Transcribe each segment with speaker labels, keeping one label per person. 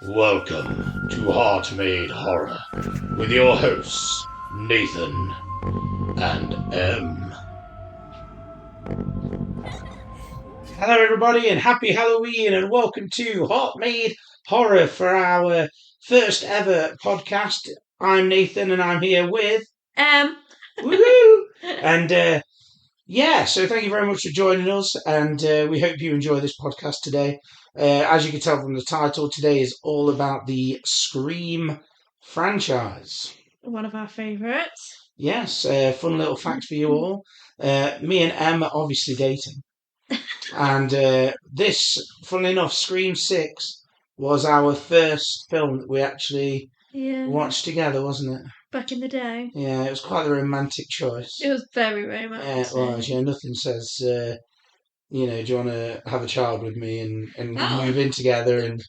Speaker 1: Welcome to Heart Made Horror with your hosts, Nathan and M. Hello, everybody, and happy Halloween, and welcome to Heart Made Horror for our first ever podcast. I'm Nathan, and I'm here with Woohoo! And so thank you very much for joining us, and we hope you enjoy this podcast today. As you can tell from the title, today is all about the Scream franchise.
Speaker 2: One of our favourites.
Speaker 1: Yes, fun little fact for you all. Me and Em are obviously dating. And this, funnily enough, Scream 6 was our first film that we actually watched together, wasn't it?
Speaker 2: Back in the day.
Speaker 1: Yeah, it was quite a romantic choice.
Speaker 2: It was very romantic.
Speaker 1: Yeah, it was. Yeah, nothing says, do you want to have a child with me and move in together and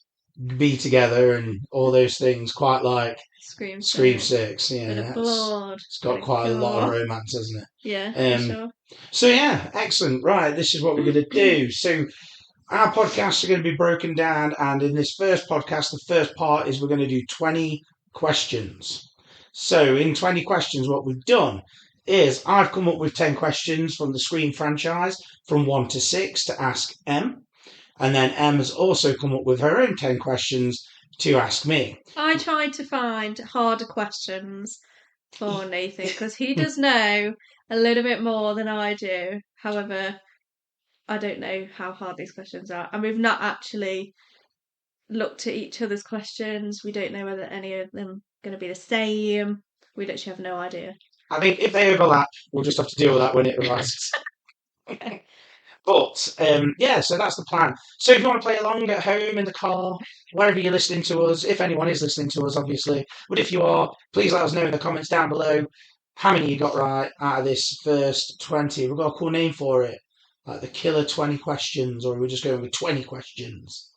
Speaker 1: be together and all those things, quite like
Speaker 2: Scream
Speaker 1: 6. Yeah,
Speaker 2: Bit of blood.
Speaker 1: It's got quite a lot of romance, hasn't it?
Speaker 2: Yeah, for sure.
Speaker 1: So yeah, excellent. Right, this is what we're going to do. So our podcasts are going to be broken down, and in this first podcast, the first part is we're going to do 20 questions. So in 20 questions, what we've done is I've come up with 10 questions from the Scream franchise from 1 to 6 to ask Em. And then Em has also come up with her own 10 questions to ask me.
Speaker 2: I tried to find harder questions for Nathan because he does know a little bit more than I do. However, I don't know how hard these questions are. And we've not actually looked at each other's questions. We don't know whether any of them are going to be the same. We literally have no idea.
Speaker 1: I think if they overlap, we'll just have to deal with that when it arises.
Speaker 2: Okay.
Speaker 1: But, so that's the plan. So if you want to play along at home, in the car, wherever you're listening to us, if anyone is listening to us, obviously, but if you are, please let us know in the comments down below how many you got right out of this first 20. We've got a cool name for it, like the Killer 20 Questions, or we're just going with 20 questions.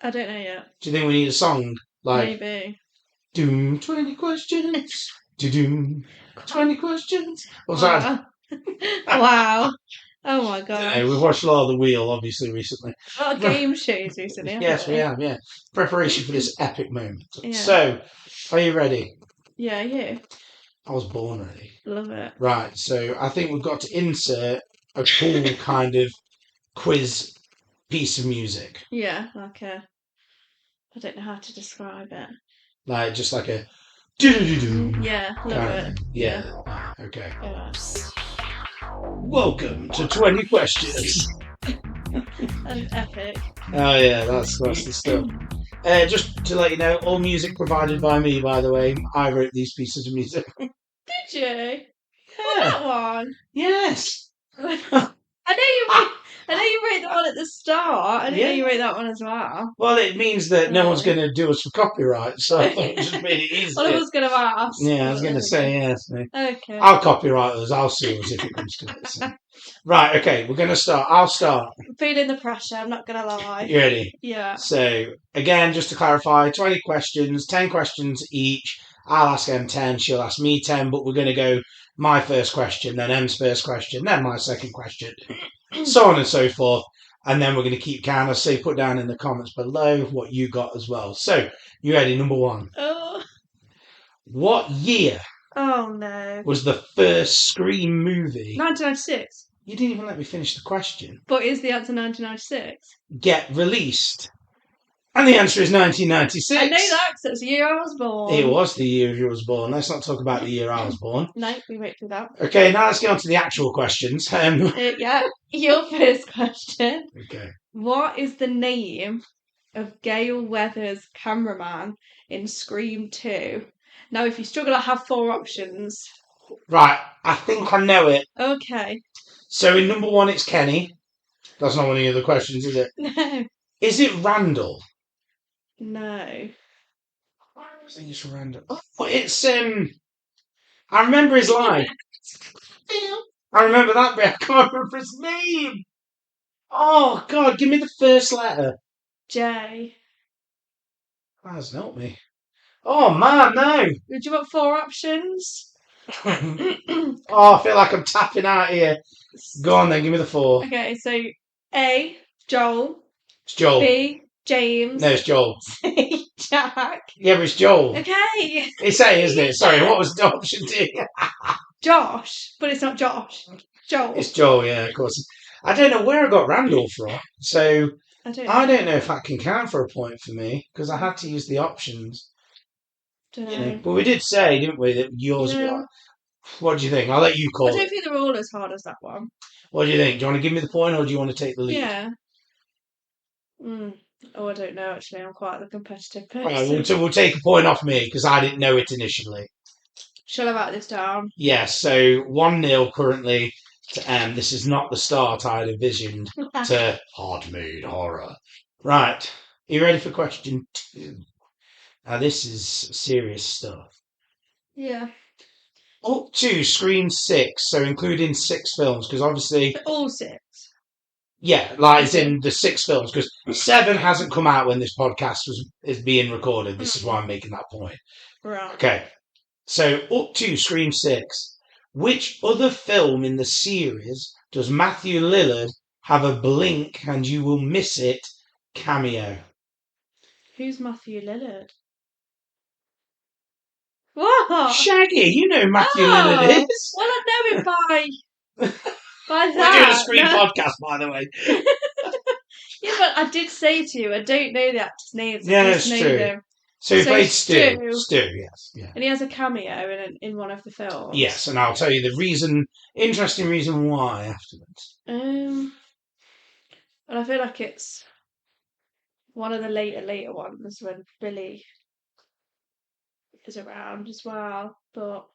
Speaker 2: I don't know yet.
Speaker 1: Do you think we need a song? Like,
Speaker 2: maybe.
Speaker 1: Doom 20 questions. Doom 20 questions. What's that?
Speaker 2: Wow. Oh my god.
Speaker 1: Yeah, we've watched a lot of The Wheel, obviously, recently.
Speaker 2: A lot of game shows recently.
Speaker 1: Yes, we have, yeah. Preparation for this epic moment.
Speaker 2: Yeah.
Speaker 1: So, are you ready?
Speaker 2: Yeah, you.
Speaker 1: I was born ready.
Speaker 2: Love it.
Speaker 1: Right, so I think we've got to insert a cool kind of quiz piece of music.
Speaker 2: Yeah, like a... I don't know how to describe it.
Speaker 1: Like, just like a... do-do-do-do.
Speaker 2: Yeah, love it.
Speaker 1: Yeah. Okay.
Speaker 2: Yeah.
Speaker 1: Welcome to 20 Questions.
Speaker 2: And epic.
Speaker 1: Oh yeah, that's the stuff. Just to let you know, all music provided by me, by the way. I wrote these pieces of music.
Speaker 2: Did you?
Speaker 1: Yeah.
Speaker 2: That one?
Speaker 1: Yes.
Speaker 2: I know you wrote that one at the start. I didn't know you wrote that one as well.
Speaker 1: Well, it means that no one's going to do us for copyright, so I thought it just made it easy.
Speaker 2: Well, I was going to ask.
Speaker 1: Yeah, I was going to say yes.
Speaker 2: Okay.
Speaker 1: I'll copyright us. I'll sue us if it comes to it. So. Right, okay, we're going to start. I'll start.
Speaker 2: I'm feeling the pressure, I'm not going to lie.
Speaker 1: You ready?
Speaker 2: Yeah.
Speaker 1: So, again, just to clarify, 20 questions, 10 questions each. I'll ask Em 10, she'll ask me 10, but we're going to go my first question, then Em's first question, then my second question, so on and so forth. And then we're going to keep count. So put down in the comments below what you got as well. So, you ready? Number 1.
Speaker 2: Oh.
Speaker 1: What year was the first Scream movie?
Speaker 2: 1996.
Speaker 1: You didn't even let me finish the question.
Speaker 2: But is the answer 1996?
Speaker 1: Get released. And the answer is 1996.
Speaker 2: I know that because it's the year I was born.
Speaker 1: It was the year you was born. Let's not talk about the year I was born.
Speaker 2: No, we went through that.
Speaker 1: Okay, now let's get on to the actual questions.
Speaker 2: Yeah, your first question.
Speaker 1: Okay.
Speaker 2: What is the name of Gail Weathers' cameraman in Scream 2? Now, if you struggle, I have 4 options.
Speaker 1: Right, I think I know it.
Speaker 2: Okay.
Speaker 1: So in number 1, it's Kenny. That's not one of the other questions, is it?
Speaker 2: No.
Speaker 1: Is it Randall?
Speaker 2: No.
Speaker 1: I think it's Randall. Oh, it's I remember his line. I remember that bit. I can't remember his name. Oh God, give me the first letter.
Speaker 2: J.
Speaker 1: That doesn't help me. Oh man, no.
Speaker 2: Would you want 4 options?
Speaker 1: Oh, I feel like I'm tapping out here. Go on then, give me the 4.
Speaker 2: Okay, so A, Joel.
Speaker 1: It's Joel.
Speaker 2: B, James.
Speaker 1: No, it's Joel.
Speaker 2: C, Jack.
Speaker 1: Yeah, but it's Joel.
Speaker 2: Okay.
Speaker 1: It's A, isn't it? Sorry, what was the option D?
Speaker 2: Josh, but it's not Josh. Joel.
Speaker 1: It's Joel, yeah, of course. I don't know where I got Randall from, so
Speaker 2: I
Speaker 1: don't know if that can count for a point for me, because I had to use the options.
Speaker 2: Don't
Speaker 1: You
Speaker 2: know.
Speaker 1: know, but we did say, didn't we, that yours...
Speaker 2: Yeah.
Speaker 1: What do you think? I'll let you call
Speaker 2: I don't
Speaker 1: it.
Speaker 2: think they're all as hard as that one.
Speaker 1: What do you think? Do you want to give me the point, or do you want to take the lead?
Speaker 2: Yeah. Oh, I don't know, actually. I'm quite the competitive
Speaker 1: Right,
Speaker 2: person.
Speaker 1: we'll take a point off me, because I didn't know it initially.
Speaker 2: Shall I write this down?
Speaker 1: Yes, so 1-0 currently. This is not the start I'd envisioned to Hard Mood Horror. Right, are you ready for question 2? Now, this is serious stuff.
Speaker 2: Yeah.
Speaker 1: Up to Screen 6, so including 6 films, because obviously...
Speaker 2: All 6?
Speaker 1: Yeah, like it's in the 6 films, because 7 hasn't come out when this podcast is being recorded. This is why I'm making that point.
Speaker 2: Right.
Speaker 1: Okay, so up to Scream 6, which other film in the series does Matthew Lillard have a blink and you will miss it cameo?
Speaker 2: Who's Matthew Lillard? What?
Speaker 1: Shaggy, you know who Matthew Lillard is.
Speaker 2: Well, I know him by that.
Speaker 1: We're doing a Scream podcast, by the way.
Speaker 2: Yeah, but I did say to you, I don't know the actor's names.
Speaker 1: Yeah, that's true.
Speaker 2: Them.
Speaker 1: So he played Stu. Stu, yes. Yeah.
Speaker 2: And he has a cameo in one of the films.
Speaker 1: Yes, and I'll tell you the interesting reason why afterwards.
Speaker 2: And I feel like it's one of the later ones when Billy is around as well, but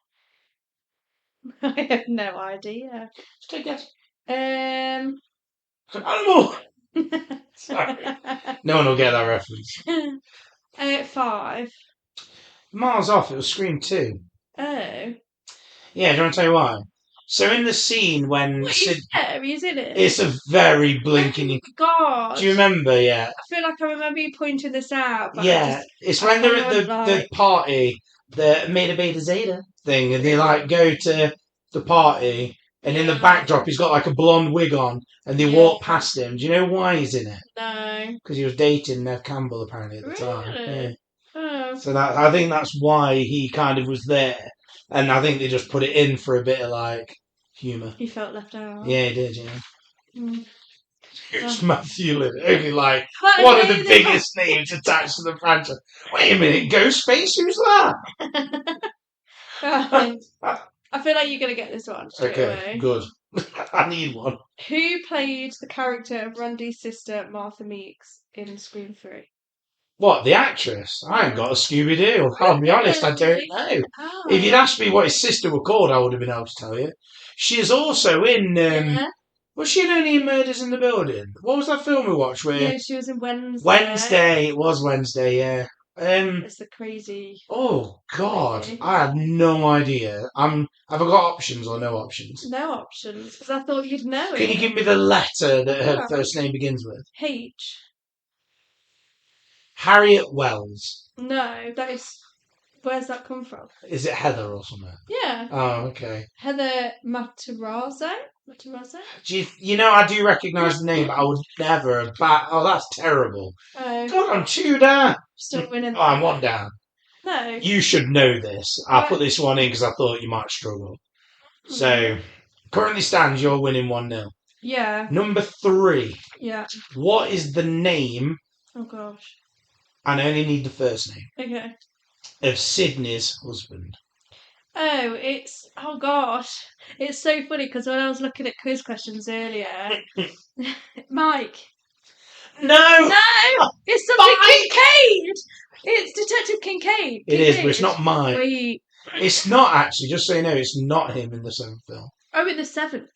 Speaker 2: I have no idea.
Speaker 1: Take a guess.
Speaker 2: Animal!
Speaker 1: Sorry. No one will get that reference.
Speaker 2: 5.
Speaker 1: Miles off, it was Scream 2.
Speaker 2: Oh.
Speaker 1: Yeah, do you want to tell you why? So in the scene when...
Speaker 2: He's in it.
Speaker 1: It's a very blinking...
Speaker 2: Oh, God.
Speaker 1: Do you remember, yeah?
Speaker 2: I feel like I remember you pointing this out. But
Speaker 1: yeah, it's when they're at the party, the Maida Beta Zeta thing, and they go to the party, and in the backdrop he's got like a blonde wig on, and they walk past him. Do you know why he's in it?
Speaker 2: No.
Speaker 1: Because he was dating Nev Campbell apparently at the time. Yeah.
Speaker 2: Oh.
Speaker 1: So I think that's why he kind of was there, and I think they just put it in for a bit of humour.
Speaker 2: He felt left out.
Speaker 1: Yeah, he did. Yeah.
Speaker 2: Mm.
Speaker 1: It's Matthew Lillard, only one of the biggest names attached to the franchise. Wait a minute, Ghostface? Who's that?
Speaker 2: Right. I feel like you're going to get this one straight away.
Speaker 1: Good. I need one.
Speaker 2: Who played the character of Randy's sister, Martha Meeks, in Scream 3?
Speaker 1: What, the actress? I ain't got a Scooby-Doo. I'll be honest, I don't know.
Speaker 2: Oh.
Speaker 1: If you'd asked me what his sister were called, I would have been able to tell you. She is also in... Was she only in Murders in the Building? What was that film we watched where...
Speaker 2: Yeah, she was in Wednesday.
Speaker 1: Wednesday. It was Wednesday, yeah.
Speaker 2: It's the crazy...
Speaker 1: Oh, God. I have no idea. Have I got options or no options?
Speaker 2: No options, because I thought you'd know it.
Speaker 1: Can you give me the letter that her first name begins with?
Speaker 2: H.
Speaker 1: Harriet Wells.
Speaker 2: No, that is... Where's that come from?
Speaker 1: Is it Heather or something?
Speaker 2: Yeah.
Speaker 1: Oh, okay.
Speaker 2: Heather Matarazzo?
Speaker 1: I do recognise the name, but I would never have... Oh, that's terrible.
Speaker 2: Oh.
Speaker 1: God, I'm 2 down.
Speaker 2: Still winning.
Speaker 1: Oh, I'm 1 down.
Speaker 2: No.
Speaker 1: You should know this. I put this one in because I thought you might struggle. So, currently stands, you're winning 1-0.
Speaker 2: Yeah.
Speaker 1: Number 3.
Speaker 2: Yeah.
Speaker 1: What is the name...
Speaker 2: Oh, gosh.
Speaker 1: And I only need the first name.
Speaker 2: Okay.
Speaker 1: Of Sydney's husband.
Speaker 2: Oh, oh gosh. It's so funny because when I was looking at quiz questions earlier, Mike.
Speaker 1: No!
Speaker 2: It's something Kincaid! It's Detective Kincaid.
Speaker 1: It is, but it's not Mike.
Speaker 2: Wait.
Speaker 1: It's not actually, just so you know, it's not him in the 7th film.
Speaker 2: Oh, in the 7th?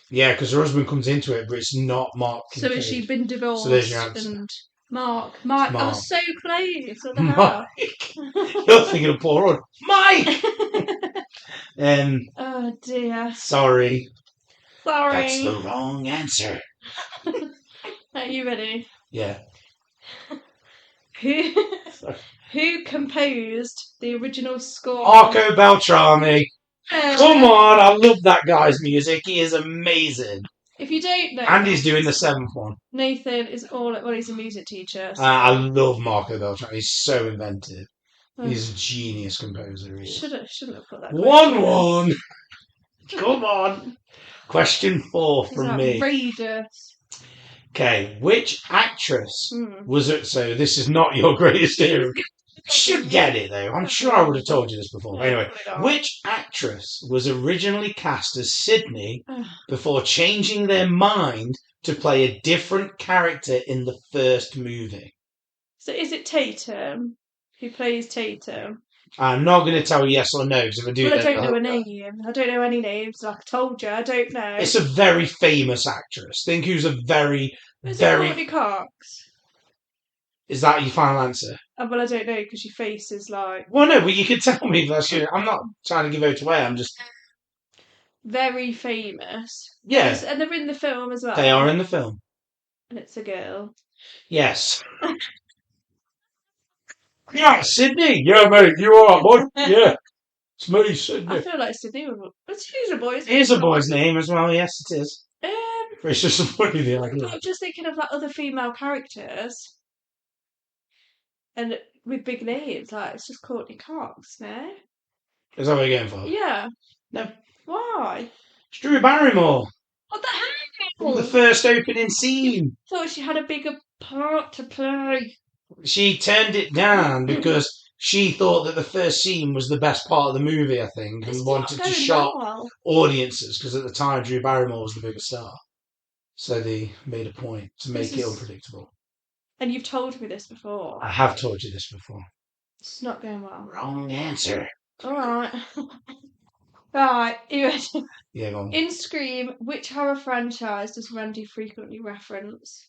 Speaker 1: Yeah, because her husband comes into it, but it's not Mark Kincaid.
Speaker 2: So has she been divorced?
Speaker 1: So there's your answer.
Speaker 2: And Mark. I was so close. What the
Speaker 1: hell? Mike! You're thinking of Paul Rudd. Mike!
Speaker 2: Oh dear.
Speaker 1: Sorry.
Speaker 2: Sorry.
Speaker 1: That's the wrong answer.
Speaker 2: Are you ready?
Speaker 1: Yeah.
Speaker 2: Who composed the original score?
Speaker 1: Arco Beltrami. Come on, I love that guy's music. He is amazing.
Speaker 2: If you don't know,
Speaker 1: Andy's doing the 7th one.
Speaker 2: Nathan is he's a music teacher. So.
Speaker 1: I love Marco Beltrami. He's so inventive. He's a genius composer.
Speaker 2: Shouldn't have put that.
Speaker 1: 1-1. Come on. Question 4 from me.
Speaker 2: Outrageous.
Speaker 1: Okay, which actress was it? So this is not your greatest hero. Should get it though. I'm sure I would have told you this before.
Speaker 2: Yeah,
Speaker 1: anyway, which actress was originally cast as Sydney before changing their mind to play a different character in the first movie?
Speaker 2: So is it Tatum? Who plays Tatum?
Speaker 1: I'm not going to tell you yes or no because if I do,
Speaker 2: I don't know a name. I don't know any names. Like I told you, I don't know.
Speaker 1: It's a very famous actress. Think who's a very,
Speaker 2: is
Speaker 1: very.
Speaker 2: It Courtney Cox?
Speaker 1: Is that your final answer?
Speaker 2: Well, I don't know because your face is like.
Speaker 1: Well, no, but you can tell me. I'm not trying to give it away. I'm just
Speaker 2: very famous.
Speaker 1: Yeah,
Speaker 2: and they're in the film as well.
Speaker 1: They are in the film,
Speaker 2: and it's a girl.
Speaker 1: Yes. Yeah, Sydney. Yeah, mate. You are, boy. Yeah, it's me, Sydney.
Speaker 2: I feel like Sydney was. It's a boy's
Speaker 1: name. It is a boy's name as well. Yes, it is. It's just a funny thing.
Speaker 2: I'm just thinking of like other female characters. And with big names, like it's just Courtney Cox, no?
Speaker 1: Is that what you're going for?
Speaker 2: Yeah.
Speaker 1: No.
Speaker 2: Why?
Speaker 1: It's Drew Barrymore.
Speaker 2: What the
Speaker 1: hell? The first opening scene.
Speaker 2: I thought she had a bigger part to play.
Speaker 1: She turned it down because she thought that the first scene was the best part of the movie, I think, and wanted to shock audiences because at the time Drew Barrymore was the biggest star. So they made a point to make it unpredictable.
Speaker 2: And you've told me this before.
Speaker 1: I have told you this before.
Speaker 2: It's not going well.
Speaker 1: Wrong answer.
Speaker 2: All right. Right, you ready?
Speaker 1: Yeah, go on.
Speaker 2: In Scream, which horror franchise does Randy frequently reference?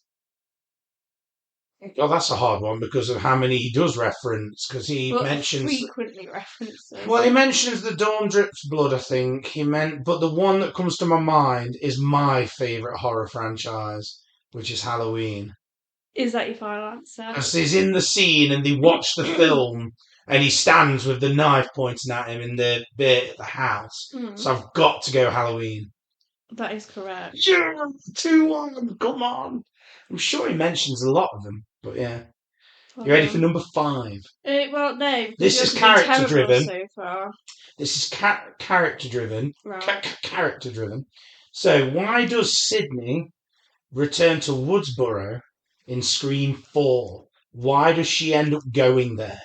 Speaker 1: Oh, that's a hard one because of how many he does reference. Because he mentions
Speaker 2: frequently references.
Speaker 1: Well, he mentions the Dawn Drips Blood. I think but the one that comes to my mind is my favourite horror franchise, which is Halloween.
Speaker 2: Is that your final answer?
Speaker 1: Because he's in the scene and they watch the film, and he stands with the knife pointing at him in the bit at the house. So I've got to go Halloween.
Speaker 2: That is correct.
Speaker 1: Yeah, 2-1. Come on. I'm sure he mentions a lot of them, but yeah. You ready for number 5?
Speaker 2: Well, no.
Speaker 1: This is character driven.
Speaker 2: So far.
Speaker 1: This is character driven.
Speaker 2: Right.
Speaker 1: Character driven. So, why does Sydney return to Woodsboro in Scream 4? Why does she end up going there?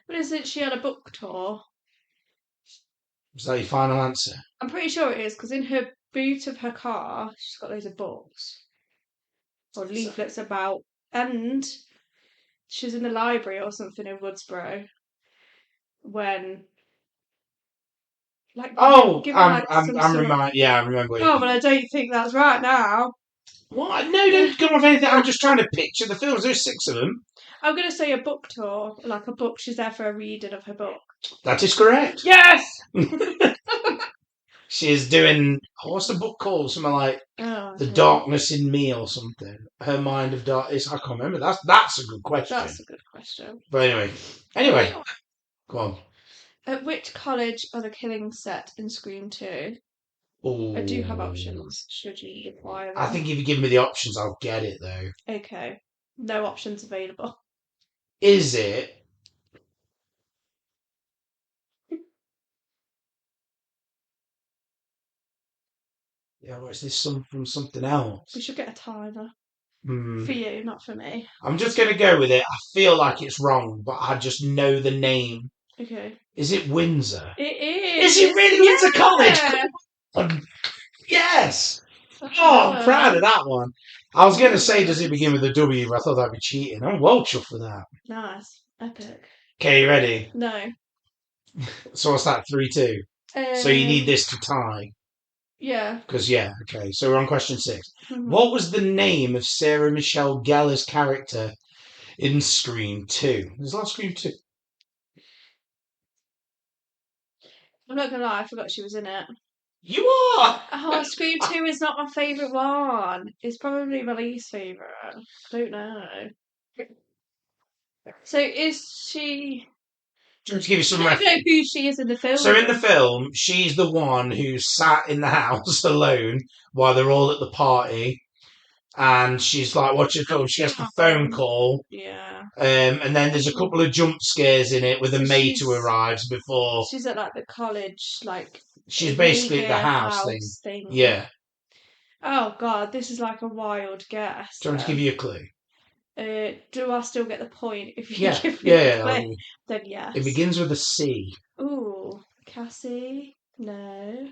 Speaker 2: What is it? She had a book tour.
Speaker 1: Is that your final answer?
Speaker 2: I'm pretty sure it is because in her boot of her car, she's got loads of books or leaflets about, and she's in the library or something in Woodsboro when.
Speaker 1: I'm reminded. Yeah, I remember.
Speaker 2: Oh, but I don't think that's right now.
Speaker 1: What? No, don't go off anything. I'm just trying to picture the films. There's 6 of them.
Speaker 2: I'm going to say a book tour, like a book. She's there for a reading of her book.
Speaker 1: That is correct.
Speaker 2: Yes!
Speaker 1: She's doing, what's the book called? Something like The Darkness in Me or something. Her Mind of Darkness. I can't remember. That's a good question.
Speaker 2: That's a good question.
Speaker 1: But anyway, go on.
Speaker 2: At which college are the killings set in Scream 2?
Speaker 1: Ooh.
Speaker 2: I do have options, should you require them.
Speaker 1: I think if you give me the options, I'll get it, though.
Speaker 2: Okay. No options available.
Speaker 1: Is it? Yeah, or is this from something else?
Speaker 2: We should get a timer. For you, not for me.
Speaker 1: I'm just going to go with it. I feel like it's wrong, but I just know the name.
Speaker 2: Okay.
Speaker 1: Is it Windsor?
Speaker 2: It is.
Speaker 1: Is it really Windsor College? Yes. Oh, I'm proud of that one. I was going to say, does it begin with a W, but I thought that'd be cheating. I'm well chuffed for that.
Speaker 2: Nice. Epic.
Speaker 1: Okay, you ready?
Speaker 2: No.
Speaker 1: So what's that, 3-2? So you need this to tie.
Speaker 2: Yeah.
Speaker 1: Because, okay. So we're on question 6. Mm-hmm. What was the name of Sarah Michelle Gellar's character in Scream 2? There's a lot of Scream 2.
Speaker 2: I'm not going to lie, I forgot she was in it.
Speaker 1: You are!
Speaker 2: Oh, Scream 2 is not my favourite one. It's probably my least favourite. I don't know. So is she
Speaker 1: To give you some
Speaker 2: I don't know
Speaker 1: reference.
Speaker 2: who she is in the film.
Speaker 1: So in the film, she's the one who sat in the house alone while they're all at the party, and she's like watching the film. She gets the phone call.
Speaker 2: Yeah.
Speaker 1: And then there's a couple of jump scares in it with a maid who arrives before.
Speaker 2: She's at like the college, like
Speaker 1: she's basically at the house thing. Yeah.
Speaker 2: Oh god, this is like a wild guess.
Speaker 1: Do you want me to give you a clue?
Speaker 2: Do I still get the point if you give me
Speaker 1: a
Speaker 2: clue? Then yes.
Speaker 1: It begins with a C.
Speaker 2: Ooh, Cassie? No.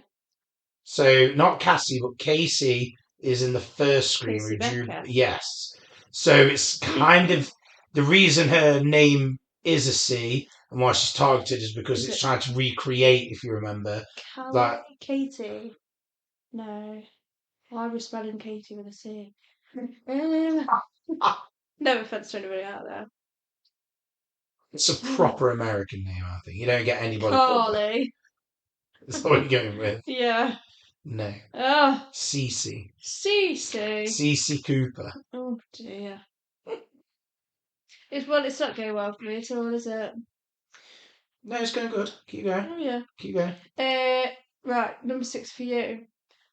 Speaker 1: So not Cassie, but Casey is in the first Scream. Yes. So it's kind of the reason her name is a C and why she's targeted is because it's trying to recreate, if you remember.
Speaker 2: Katie? No. Why are we spelling Katie with a C? No offence to anybody out there.
Speaker 1: It's a proper American name, I think. You don't get anybody
Speaker 2: Carly.
Speaker 1: That's what you're going with.
Speaker 2: Yeah.
Speaker 1: No. Cece.
Speaker 2: Cece.
Speaker 1: Cece Cooper.
Speaker 2: Oh dear. It's not going well for me at all, is it?
Speaker 1: No, it's going good. Keep going.
Speaker 2: Oh yeah.
Speaker 1: Keep going.
Speaker 2: Right, number 6 for you.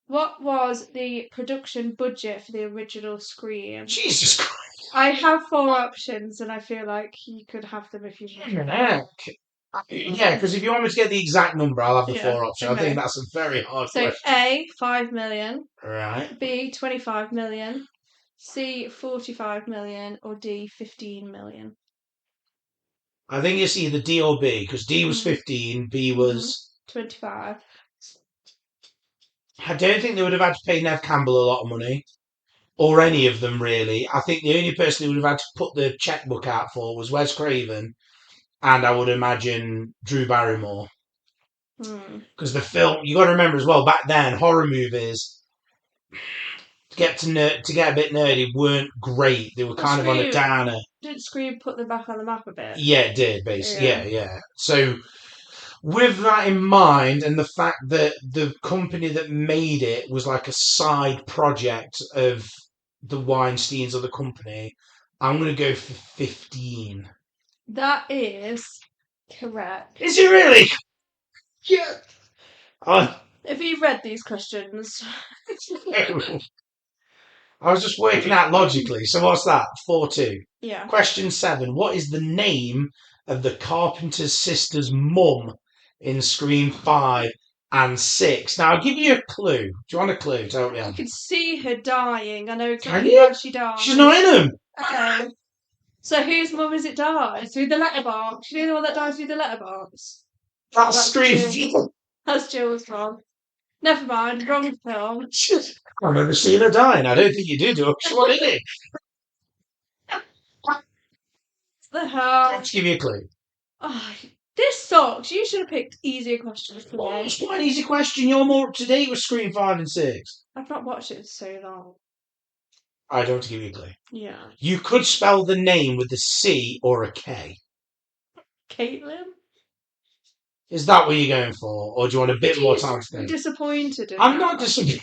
Speaker 2: What was the production budget for the original Scream?
Speaker 1: Jesus Christ.
Speaker 2: I have 4 options, and I feel like you could have them if you want.
Speaker 1: Yeah, because if you want me to get the exact number, I'll have the 4 options. Okay. I think that's a very hard question.
Speaker 2: So A, 5 million.
Speaker 1: Right.
Speaker 2: B, 25 million. C, 45 million. Or D, 15 million.
Speaker 1: I think it's either D or B, because D was 15, B was
Speaker 2: 25.
Speaker 1: I don't think they would have had to pay Nev Campbell a lot of money. Or any of them, really. I think the only person who would have had to put the checkbook out for was Wes Craven, and I would imagine Drew Barrymore. Because the film, you got to remember as well, back then, horror movies, to get a bit nerdy, weren't great. They were kind of on a downer.
Speaker 2: Didn't Scream put them back on the map a bit?
Speaker 1: Yeah, it did, basically. Yeah. So, with that in mind, and the fact that the company that made it was like a side project of the Weinsteins or the company, I'm going to go for 15.
Speaker 2: That is correct.
Speaker 1: Is it really? Yeah.
Speaker 2: Have you read these questions?
Speaker 1: No. I was just working out logically. So what's that? 4-2.
Speaker 2: Yeah.
Speaker 1: Question 7. What is the name of the Carpenter's sister's mum in Scream 5 and 6? Now, I'll give you a clue. Do you want a clue? Tell me.
Speaker 2: I can see her dying. I know exactly how she died.
Speaker 1: She's not in them.
Speaker 2: Okay. So whose mum is it died? Through the letterbox? You know the one that dies through the letterbox?
Speaker 1: That's Scream.
Speaker 2: That's Jill's mum. Never mind. Wrong film.
Speaker 1: I've never seen her dying. I don't think you did. What is it?
Speaker 2: The hell?
Speaker 1: Let's give you a clue.
Speaker 2: Oh, this sucks. You should have picked easier questions for me.
Speaker 1: It's quite an easy question. You're more up to date with Scream 5 and 6.
Speaker 2: I've not watched it in so long.
Speaker 1: I don't want to give you a clue.
Speaker 2: Yeah.
Speaker 1: You could spell the name with a C or a K.
Speaker 2: Caitlin?
Speaker 1: Is that what you're going for? Or do you want a bit more time to think?
Speaker 2: Disappointed.
Speaker 1: I'm not disappointed.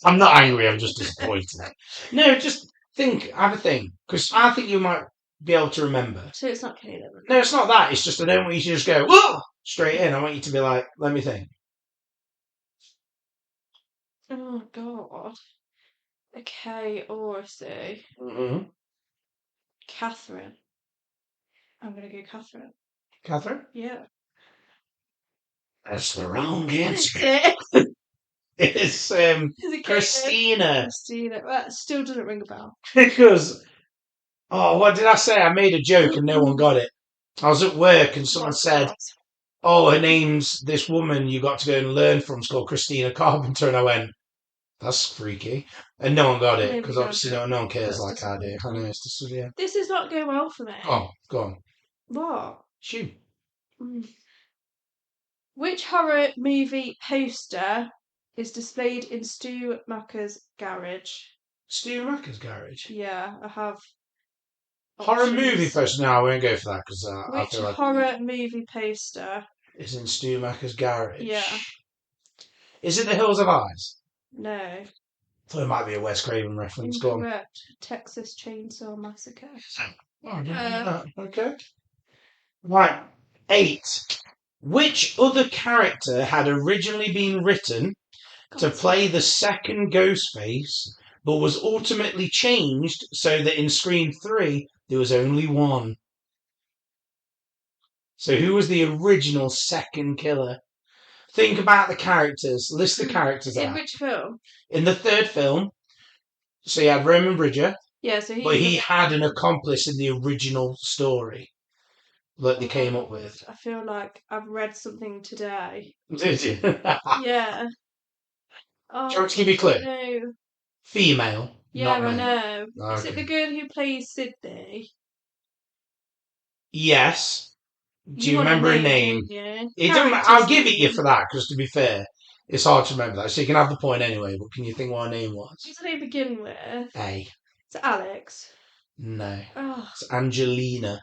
Speaker 1: I'm not angry, I'm just disappointed. No, just think, have a think. Because I think you might be able to remember.
Speaker 2: So it's not Caitlin?
Speaker 1: No, it's not that. It's just I don't want you to just go, whoa! Straight in. I want you to be like, let me think.
Speaker 2: Oh, God. A K or a C. Catherine. I'm going to go Catherine.
Speaker 1: Catherine?
Speaker 2: Yeah.
Speaker 1: That's the wrong answer. It's Christina.
Speaker 2: Christina. That still doesn't ring a bell.
Speaker 1: Because, what did I say? I made a joke and no one got it. I was at work and someone said, her name's this woman you got to go and learn from. It's called Christina Carpenter. And I went, that's freaky. And no one got it because obviously no one cares like I do. I know it's just, yeah.
Speaker 2: This is not going well for me.
Speaker 1: Oh, go on.
Speaker 2: What?
Speaker 1: Shoot.
Speaker 2: Which horror movie poster is displayed in Stu Macker's garage?
Speaker 1: Stu Macker's garage?
Speaker 2: Yeah, I have.
Speaker 1: Horror movie poster? No, I won't go for that because I feel like.
Speaker 2: Which horror movie poster
Speaker 1: is in Stu Macker's garage?
Speaker 2: Yeah.
Speaker 1: Is it The Hills of Eyes?
Speaker 2: No.
Speaker 1: I thought it might be a Wes Craven reference. Go on.
Speaker 2: Correct. Texas Chainsaw Massacre.
Speaker 1: Oh, I didn't know that. Okay. Right. 8. Which other character had originally been written to play the second Ghostface, but was ultimately changed so that in Scream 3 there was only one? So who was the original second killer? Think about the characters. List the characters
Speaker 2: In
Speaker 1: out.
Speaker 2: which film?
Speaker 1: In the third film, so you had Roman Bridger,
Speaker 2: Yeah, so
Speaker 1: but he had an accomplice in the original story that they came up with.
Speaker 2: I feel like I've read something today.
Speaker 1: Did you?
Speaker 2: Yeah. Oh,
Speaker 1: Do you want to give me a clue?
Speaker 2: no.
Speaker 1: Female.
Speaker 2: Yeah,
Speaker 1: not
Speaker 2: I
Speaker 1: male.
Speaker 2: know. Is it the girl who plays Sydney?
Speaker 1: Yes. Do you
Speaker 2: want a
Speaker 1: remember her name?
Speaker 2: don't you?
Speaker 1: It doesn't,
Speaker 2: Character's
Speaker 1: I'll give it you
Speaker 2: name.
Speaker 1: for that, because to be fair, it's hard to remember that. So you can have the point anyway, but can you think what her name was?
Speaker 2: What does her name begin with?
Speaker 1: A.
Speaker 2: It's Alex.
Speaker 1: No.
Speaker 2: Oh,
Speaker 1: It's Angelina.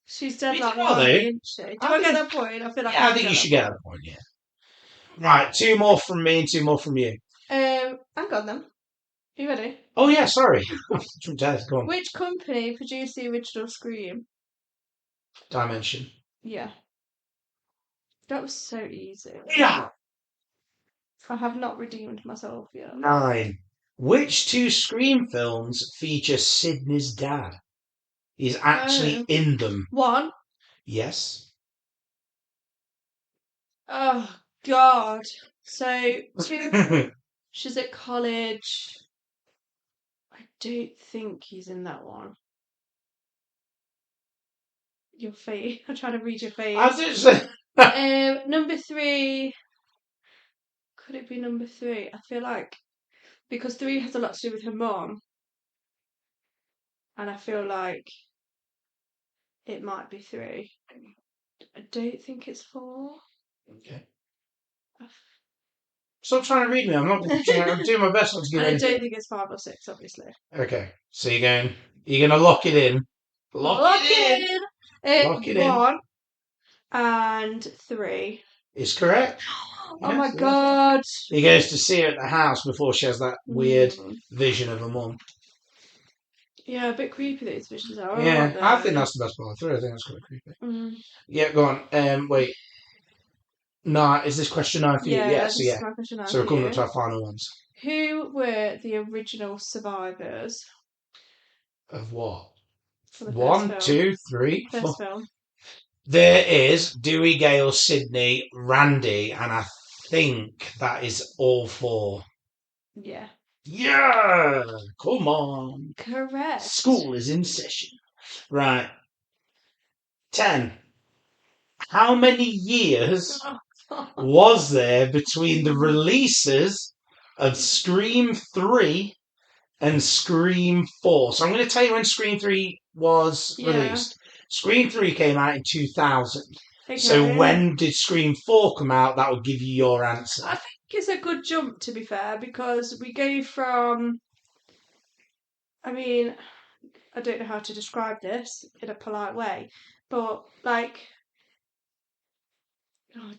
Speaker 2: she's dead
Speaker 1: You
Speaker 2: like
Speaker 1: know, though.
Speaker 2: one, isn't she? Do I get that point? I feel like
Speaker 1: Yeah, I think you should get that point, yeah. Right, 2 more from me and 2 more from you.
Speaker 2: Hang on then. Are you ready?
Speaker 1: Oh, yeah, sorry. Go on.
Speaker 2: Which company produced the original Scream?
Speaker 1: Dimension.
Speaker 2: Yeah. That was so easy.
Speaker 1: Yeah.
Speaker 2: I have not redeemed myself yet.
Speaker 1: 9. Which 2 Scream films feature Sidney's dad? He's actually in them.
Speaker 2: 1.
Speaker 1: Yes.
Speaker 2: Oh, God. So, 2, she's at college. I don't think he's in that one. Your face. I'm trying to read your face.
Speaker 1: I did say.
Speaker 2: Number 3. Could it be number 3? I feel like because 3 has a lot to do with her mum, and I feel like it might be 3. I don't think it's 4.
Speaker 1: Okay. Stop trying to read me. I'm doing my best not to give
Speaker 2: I
Speaker 1: anything.
Speaker 2: don't think it's 5 or 6, obviously.
Speaker 1: Okay. So you're gonna lock it in. Lock it in. Lock it
Speaker 2: 1
Speaker 1: in.
Speaker 2: and 3.
Speaker 1: Is correct.
Speaker 2: Oh my God.
Speaker 1: He goes to see her at the house before she has that weird vision of her mum.
Speaker 2: Yeah, a bit creepy these visions are.
Speaker 1: Yeah, I think that's the best part of 3. I think that's quite creepy. Yeah, go on. Wait. No, is this question 9 for you?
Speaker 2: Yeah,
Speaker 1: So we're coming up to our final ones.
Speaker 2: Who were the original survivors?
Speaker 1: Of what?
Speaker 2: For the
Speaker 1: 1, 2, 3, 4.
Speaker 2: First film.
Speaker 1: There is Dewey, Gale, Sydney, Randy, and I think that is all 4.
Speaker 2: Yeah.
Speaker 1: Yeah! Come on.
Speaker 2: Correct.
Speaker 1: School is in session. Right. 10. How many years was there between the releases of Scream 3 and Scream 4? So I'm going to tell you when Scream 3 was released. Scream 3 came out in 2000. Okay. So when did Scream 4 come out? That will give you your answer.
Speaker 2: I think it's a good jump, to be fair, because we go from... I mean, I don't know how to describe this in a polite way, but like...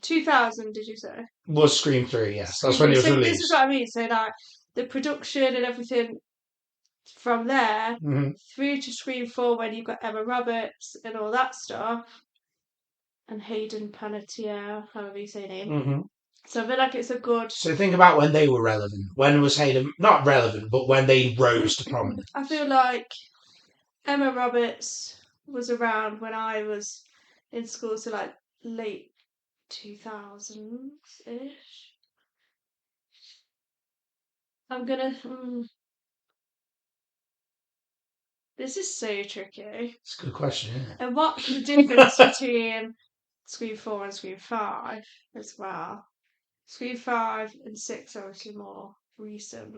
Speaker 2: 2000, did you say?
Speaker 1: Was Scream 3, yes. That's when it was released.
Speaker 2: This is what I mean. So, like, the production and everything from there through to Scream 4 when you've got Emma Roberts and all that stuff, and Hayden Panettiere, however you say her name. So I feel like it's a good...
Speaker 1: So think about when they were relevant. When was Hayden... Not relevant, but when they rose to prominence.
Speaker 2: I feel like Emma Roberts was around when I was in school, so like late 2000s-ish. I'm gonna... This is so tricky.
Speaker 1: It's a good question, isn't it?
Speaker 2: And what's the difference between Scream 4 and Scream 5 as well? Scream 5 and 6 are obviously more recent.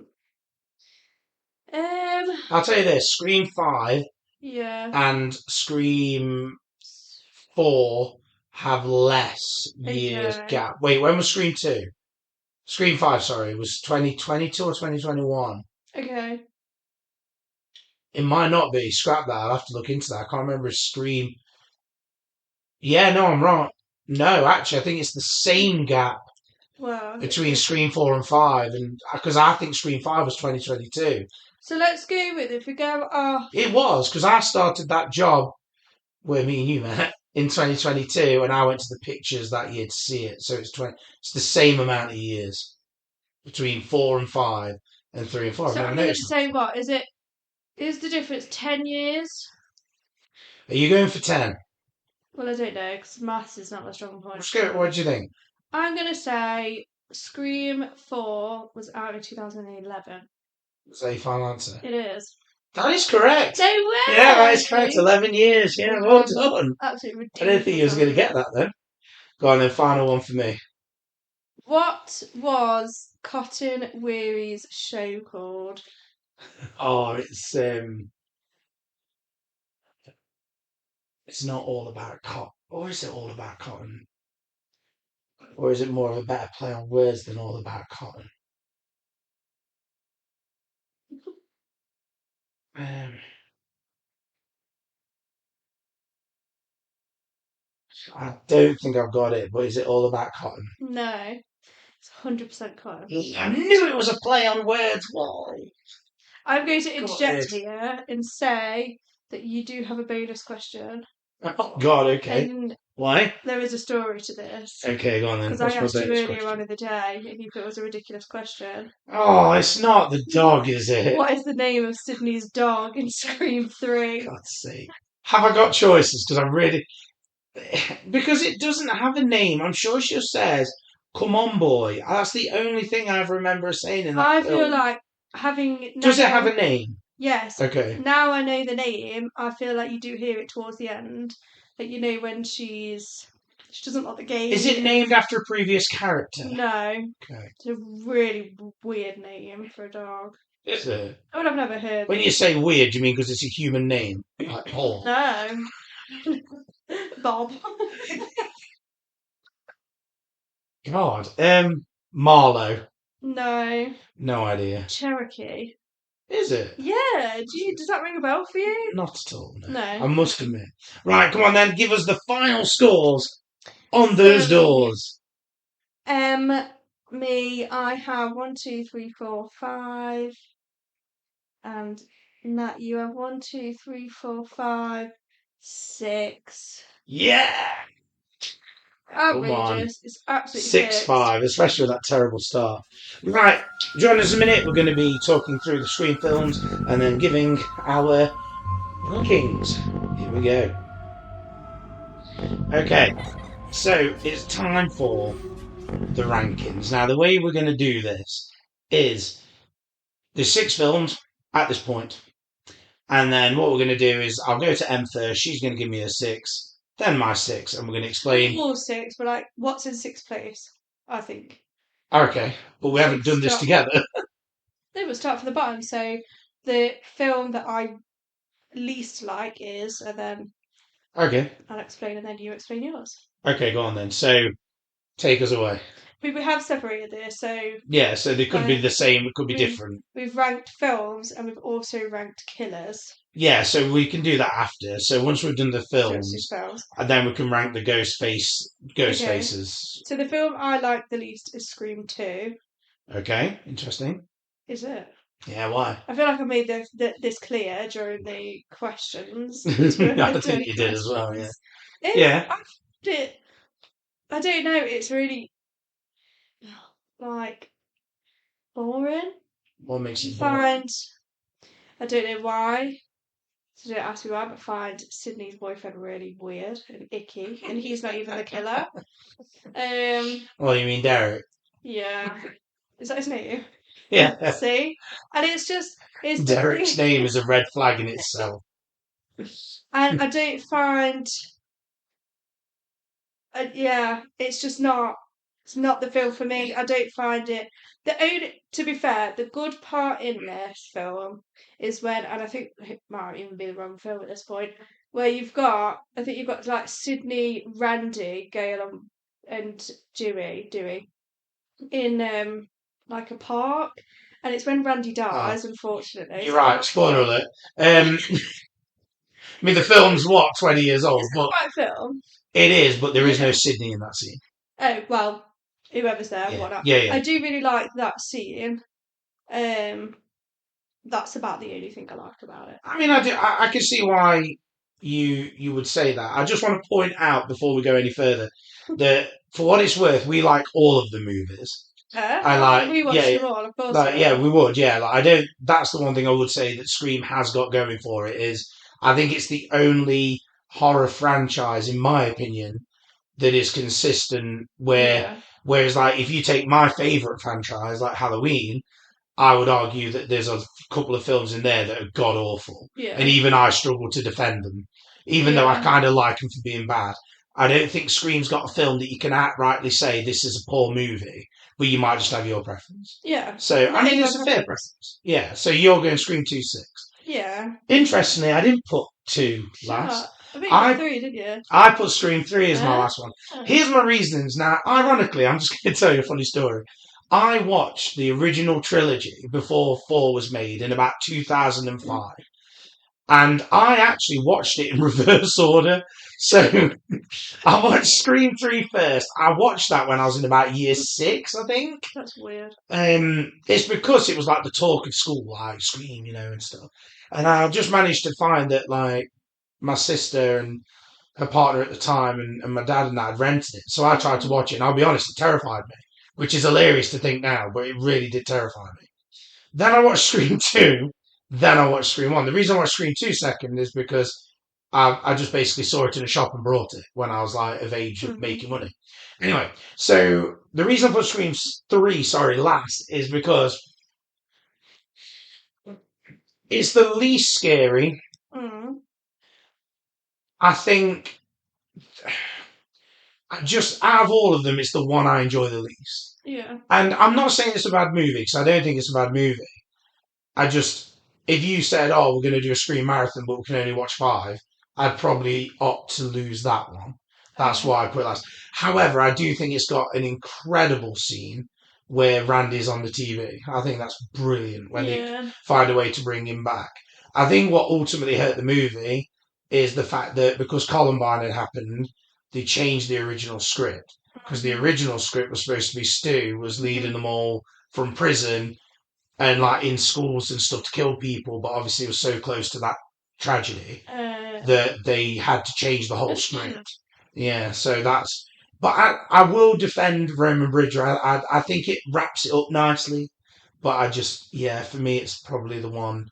Speaker 1: I'll tell you this, Scream 5 and Scream 4 have less years gap. Wait, when was Scream 2? Scream 5, sorry, was 2022 or 2021?
Speaker 2: Okay.
Speaker 1: It might not be. Scrap that. I'll have to look into that. I can't remember if Scream... Yeah, no, I'm wrong. No, actually, I think it's the same gap between Scream 4 and 5, and because I think Scream 5 was 2022.
Speaker 2: So let's go with, if we go...
Speaker 1: It was, because I started that job where me and you met in 2022, and I went to the pictures that year to see it. So it's the same amount of years between 4 and 5 and 3 and 4.
Speaker 2: So
Speaker 1: I've
Speaker 2: I'm
Speaker 1: never
Speaker 2: going to
Speaker 1: noticed
Speaker 2: say what is the difference 10 years?
Speaker 1: that. Are you going for 10?
Speaker 2: Well, I don't know because maths is not my strong point.
Speaker 1: What do you think?
Speaker 2: I'm going to say Scream 4 was out in 2011.
Speaker 1: Is that your final answer?
Speaker 2: It is.
Speaker 1: That is correct.
Speaker 2: No way!
Speaker 1: Yeah, that is correct. 11 years. Yeah, well done.
Speaker 2: Absolutely
Speaker 1: I didn't think you was going to get that then. Go on then, final one for me.
Speaker 2: What was Cotton Weary's show called?
Speaker 1: Oh, it's not all about cotton. Or is it all about cotton? Or is it more of a better play on words than all about cotton? Um, I don't think I've got it, but is it all about cotton?
Speaker 2: No, it's 100% cotton.
Speaker 1: I knew it was a play on words. Why?
Speaker 2: I'm going to interject here and say that you do have a bonus question.
Speaker 1: Oh, God, okay.
Speaker 2: And
Speaker 1: why?
Speaker 2: there is a story to this.
Speaker 1: Okay, go on then.
Speaker 2: Because I asked you earlier on in the day if you thought it was a ridiculous question.
Speaker 1: Oh, it's not the dog, is it?
Speaker 2: What is the name of Sydney's dog in Scream 3?
Speaker 1: God's sake. Have I got choices? Because I'm really... Because it doesn't have a name. I'm sure she just says, "Come on, boy." That's the only thing I remember her saying in that film.
Speaker 2: I feel like having...
Speaker 1: Does it have a name?
Speaker 2: Yes.
Speaker 1: Okay.
Speaker 2: Now I know the name, I feel like you do hear it towards the end. Like, you know, when she doesn't like the game.
Speaker 1: Is it named after a previous character?
Speaker 2: No.
Speaker 1: Okay.
Speaker 2: It's a really weird name for a dog.
Speaker 1: Is it?
Speaker 2: I mean, I've never heard.
Speaker 1: When you say weird, you mean because it's a human name? Like Paul?
Speaker 2: No. Bob.
Speaker 1: God. Marlowe.
Speaker 2: No.
Speaker 1: No idea.
Speaker 2: Cherokee.
Speaker 1: Is it?
Speaker 2: Yeah. Does that ring a bell for you?
Speaker 1: Not at all.
Speaker 2: No.
Speaker 1: I must admit. Right, come on then. Give us the final scores on those doors.
Speaker 2: Me, I have 1, 2, 3, 4, 5. And Nat, you have 1, 2, 3, 4, 5, 6.
Speaker 1: Yeah!
Speaker 2: Outrageous. It's absolutely
Speaker 1: 6-5, especially with that terrible start. Right, join us in a minute. We're going to be talking through the Scream films and then giving our rankings. Here we go. Okay, so it's time for the rankings. Now, the way we're going to do this is there's 6 films at this point. And then what we're going to do is I'll go to Em first. She's going to give me a 6. Then my 6, and we're going to explain.
Speaker 2: 4, 6, but like, what's in 6th place? I think.
Speaker 1: Okay, but we haven't done this together.
Speaker 2: No, we'll start from the bottom. So the film that I least like is, and then
Speaker 1: Okay.
Speaker 2: I'll explain, and then you explain yours.
Speaker 1: Okay, go on then. So take us away.
Speaker 2: We have separated this, so
Speaker 1: yeah. So they could be the same. It could be different.
Speaker 2: We've ranked films, and we've also ranked killers.
Speaker 1: Yeah, so we can do that after. So once we've done the films, and then we can rank the Ghostfaces. Okay.
Speaker 2: So the film I like the least is Scream 2.
Speaker 1: Okay, interesting.
Speaker 2: Is it?
Speaker 1: Yeah, why?
Speaker 2: I feel like I made this clear during the questions.
Speaker 1: I think you did as well, yeah.
Speaker 2: Yeah. I don't know, it's really, like, boring.
Speaker 1: What makes it boring?
Speaker 2: I don't know why. So don't ask me why, but find Sydney's boyfriend really weird and icky, and he's not even the killer.
Speaker 1: Well, you mean Derek?
Speaker 2: Yeah. Is that his name?
Speaker 1: Yeah.
Speaker 2: See? And it's
Speaker 1: Derek's name is a red flag in itself.
Speaker 2: And I don't find... it's just not... It's not the film for me. I don't find it... To be fair, the good part in this film is when, and I think it might even be the wrong film at this point, where you've got like Sydney, Randy, Gail, and Dewey in like a park, and it's when Randy dies. Unfortunately,
Speaker 1: you're right. Spoiler alert. I mean, the film's 20 years old, but
Speaker 2: quite a film.
Speaker 1: It is, but there is no Sydney in that scene.
Speaker 2: Oh well, whoever's there, whatnot.
Speaker 1: Yeah.
Speaker 2: I do really like that scene. That's about the only thing I like about it.
Speaker 1: I mean, I can see why you would say that. I just want to point out before we go any further that for what it's worth, we like all of the movies. I like,
Speaker 2: we watched them all, of course.
Speaker 1: like, yeah, we would, yeah. Like, I don't. That's the one thing I would say that Scream has got going for it is I think it's the only horror franchise, in my opinion, that is consistent. Whereas, like, if you take my favorite franchise, like Halloween, I would argue that there's a couple of films in there that are god awful, and even I struggle to defend them, even though I kind of like them for being bad. I don't think Scream's got a film that you can outrightly say this is a poor movie, but you might just have your preference.
Speaker 2: Yeah.
Speaker 1: So I mean, it's a fair preference. Yeah. So you're going Scream 2-6.
Speaker 2: Yeah.
Speaker 1: Interestingly, I didn't put 2 last.
Speaker 2: I think you put 3, didn't you?
Speaker 1: I put Scream 3 as my last one. Here's my reasons. Now, ironically, I'm just going to tell you a funny story. I watched the original trilogy before 4 was made in about 2005. And I actually watched it in reverse order. So I watched Scream 3 first. I watched that when I was in about year 6, I think.
Speaker 2: That's weird.
Speaker 1: It's because it was like the talk of school, like Scream, and stuff. And I just managed to find that, like, my sister and her partner at the time and my dad and that had rented it. So I tried to watch it, and I'll be honest, it terrified me, which is hilarious to think now, but it really did terrify me. Then I watched Scream 2, then I watched Scream 1. The reason I watched Scream 2 second is because I just basically saw it in a shop and brought it when I was like of age of making money. Anyway, so the reason I put Scream 3, last is because it's the least scary. I think just out of all of them, it's the one I enjoy the least.
Speaker 2: Yeah.
Speaker 1: And I'm not saying it's a bad movie, because I don't think it's a bad movie. If you said, oh, we're going to do a Scream marathon, but we can only watch 5, I'd probably opt to lose that one. That's why I put it last. However, I do think it's got an incredible scene where Randy's on the TV. I think that's brilliant when they find a way to bring him back. I think what ultimately hurt the movie is the fact that because Columbine had happened, they changed the original script. Because the original script was supposed to be Stu was leading them all from prison and like in schools and stuff to kill people, but obviously it was so close to that tragedy that they had to change the whole script. Yeah, so that's. But I will defend Roman Bridger. I think it wraps it up nicely, but for me, it's probably the one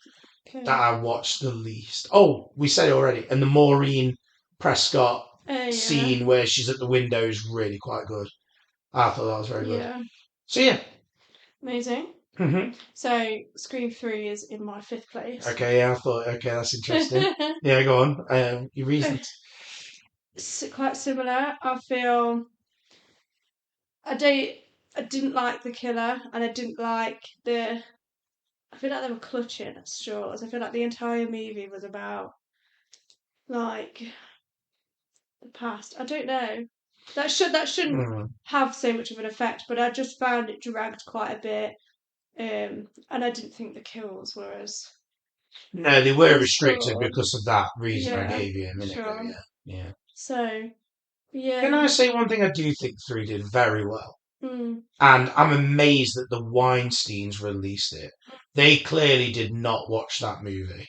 Speaker 1: that I watched the least. Oh, we said it already, and the Maureen Prescott scene where she's at the window is really quite good. I thought that was very good. So yeah,
Speaker 2: amazing.
Speaker 1: Mm-hmm.
Speaker 2: So Scream 3 is in my 5th place.
Speaker 1: Okay, yeah, I thought, okay, that's interesting. Yeah, go on. Your reasons?
Speaker 2: Quite similar. I feel I didn't like the killer, and I didn't like I feel like they were clutching at straws. I feel like the entire movie was about like the past. I don't know. That shouldn't have so much of an effect, but I just found it dragged quite a bit. And I didn't think the kills were as...
Speaker 1: No, they were restricted because of that reason I gave you a minute ago. Yeah.
Speaker 2: So, yeah.
Speaker 1: Can I say one thing I do think 3 did very well? And I'm amazed that the Weinsteins released it. They clearly did not watch that movie.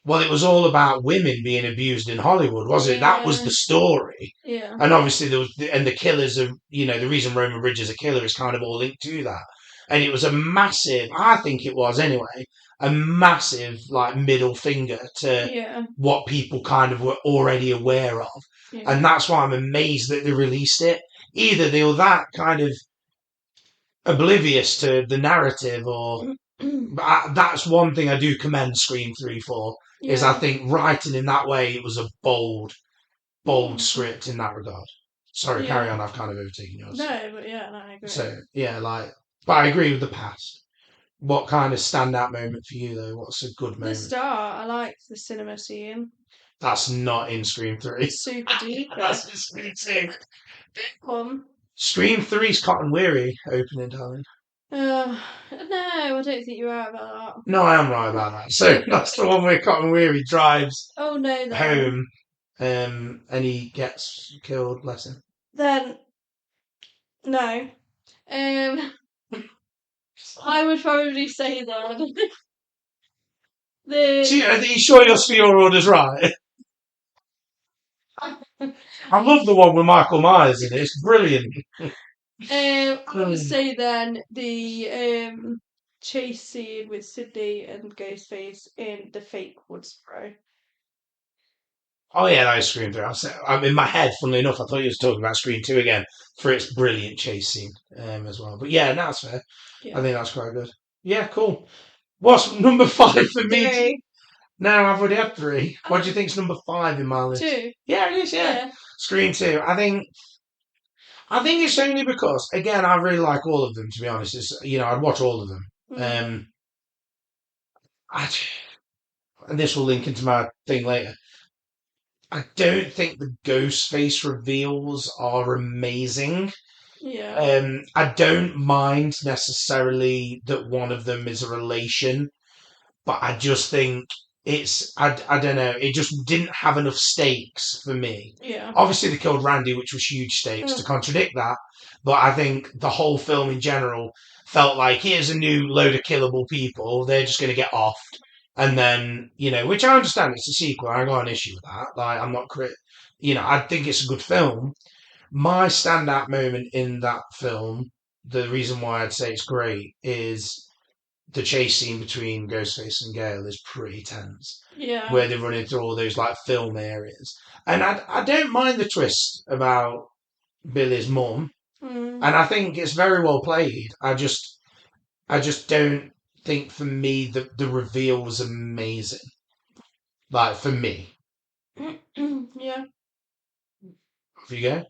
Speaker 1: Well, it was all about women being abused in Hollywood, was it? That was the story.
Speaker 2: Yeah.
Speaker 1: And obviously, the killers of, the reason Roman Bridges is a killer is kind of all linked to that. And it was a massive, I think it was anyway, a massive like middle finger to what people kind of were already aware of. Yeah. And that's why I'm amazed that they released it. Either they were that kind of oblivious to the narrative, or that's one thing I do commend Scream 3 for, is I think writing in that way, it was a bold script in that regard. Sorry, carry on, I've kind of overtaken yours.
Speaker 2: No, but I agree.
Speaker 1: So, but I agree with the past. What kind of standout moment for you, though? What's a good moment?
Speaker 2: The start, I liked the cinema scene.
Speaker 1: That's not in Scream 3.
Speaker 2: Super deep.
Speaker 1: That's in Scream 2.
Speaker 2: One.
Speaker 1: Scream 3's Cotton Weary opening, darling.
Speaker 2: No, I don't think you're right about that.
Speaker 1: No, I am right about that. So that's the one where Cotton Weary drives home and he gets killed, bless him.
Speaker 2: Then, no. I would probably say that.
Speaker 1: Are you sure your orders right? I love the one with Michael Myers in it. It's brilliant.
Speaker 2: I would say then the chase scene with Sydney and Ghostface in the fake Woodsboro.
Speaker 1: Oh yeah, that is Scream 3. I'm in my head, funnily enough, I thought you was talking about Scream 2 again for its brilliant chase scene as well. But yeah, no, that's fair.
Speaker 2: Yeah.
Speaker 1: I think that's quite good. Yeah, cool. What's number 5 for me?
Speaker 2: 3.
Speaker 1: No, I've already had 3. What do you think's number 5 in my list?
Speaker 2: 2.
Speaker 1: Yeah, it is, yeah. Scream 2. I think it's only because, again, I really like all of them, to be honest. I'd watch all of them. And this will link into my thing later. I don't think the Ghostface reveals are amazing.
Speaker 2: Yeah.
Speaker 1: I don't mind necessarily that one of them is a relation, but I just think I don't know, it just didn't have enough stakes for me.
Speaker 2: Yeah.
Speaker 1: Obviously they killed Randy, which was huge stakes to contradict that, but I think the whole film in general felt like here's a new load of killable people, they're just going to get offed. And then, which I understand it's a sequel, I got an issue with that. Like, I'm not I think it's a good film. My standout moment in that film, the reason why I'd say it's great, is the chase scene between Ghostface and Gale is pretty tense.
Speaker 2: Yeah.
Speaker 1: Where they're running through all those like film areas. And I don't mind the twist about Billy's mum. And I think it's very well played. I just don't think for me the reveal was amazing. Like for me.
Speaker 2: Yeah.
Speaker 1: Off you go.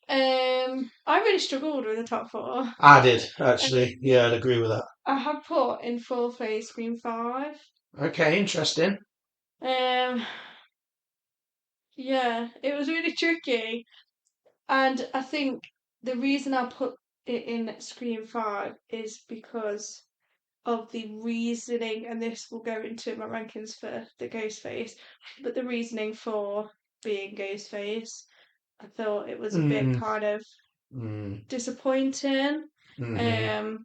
Speaker 2: I really struggled with the top 4.
Speaker 1: I did, actually. Yeah, I'd agree with that.
Speaker 2: I have put in 4th place Scream 5.
Speaker 1: Okay, interesting.
Speaker 2: Yeah, it was really tricky. And I think the reason I put it in Scream 5 is because of the reasoning, and this will go into my rankings for the Ghostface, but the reasoning for being Ghostface, I thought it was a bit kind of disappointing. Random,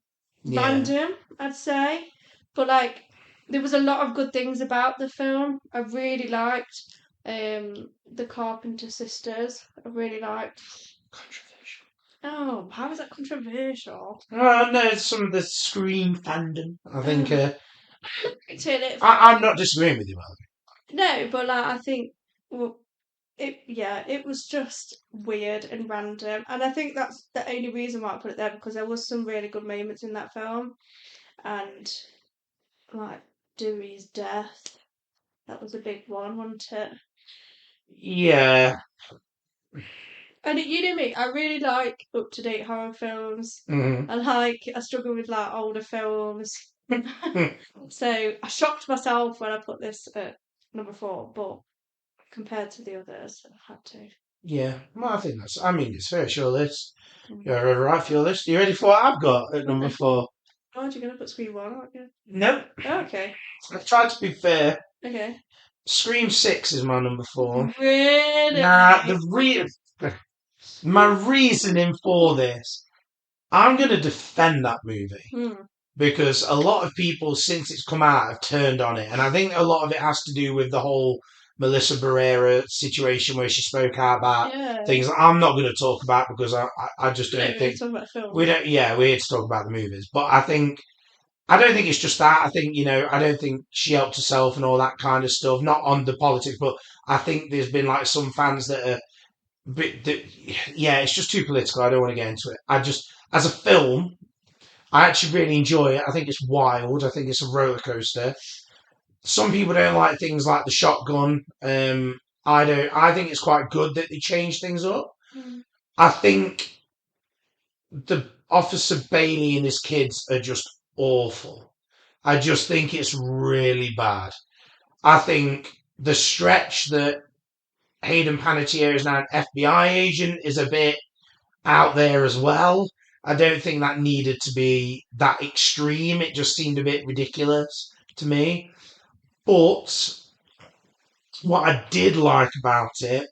Speaker 2: I'd say. But like there was a lot of good things about the film. I really liked the Carpenter sisters. I really liked.
Speaker 1: Controversial.
Speaker 2: Oh, how is that controversial?
Speaker 1: No, some of the Scream fandom. I think. I'm not disagreeing with you, Alan.
Speaker 2: No, but like I think, well, it was just weird and random, and I think that's the only reason why I put it there, because there was some really good moments in that film, and like Dewey's death, that was a big one, wasn't it?
Speaker 1: Yeah.
Speaker 2: And you know me, I really like up-to-date horror films. I struggle with like older films. So I shocked myself when I put this at number 4, but compared to the others, I had to.
Speaker 1: Yeah, well, I mean, it's fair. It's your list. You're right for your list. You ready for what I've got at number 4?
Speaker 2: Oh, you're going to put Scream 1, aren't you?
Speaker 1: Nope.
Speaker 2: Oh, okay.
Speaker 1: I've tried to be fair.
Speaker 2: Okay.
Speaker 1: Scream 6 is my number 4.
Speaker 2: Really?
Speaker 1: Nah, my reasoning for this, I'm going to defend that movie. Because a lot of people, since it's come out, have turned on it. And I think a lot of it has to do with the whole Melissa Barrera situation where she spoke out about things I'm not going to talk about because I just don't think... We're here to talk about the movies. But I don't think it's just that. I think, I don't think she helped herself and all that kind of stuff. Not on the politics, but I think there's been like some fans that are... it's just too political. I don't want to get into it. As a film... I actually really enjoy it. I think it's wild. I think it's a roller coaster. Some people don't like things like the shotgun. I don't. I think it's quite good that they change things up. I think the Officer Bailey and his kids are just awful. I just think it's really bad. I think the stretch that Hayden Panettiere is now an FBI agent is a bit out there as well. I don't think that needed to be that extreme. It just seemed a bit ridiculous to me. But what I did like about it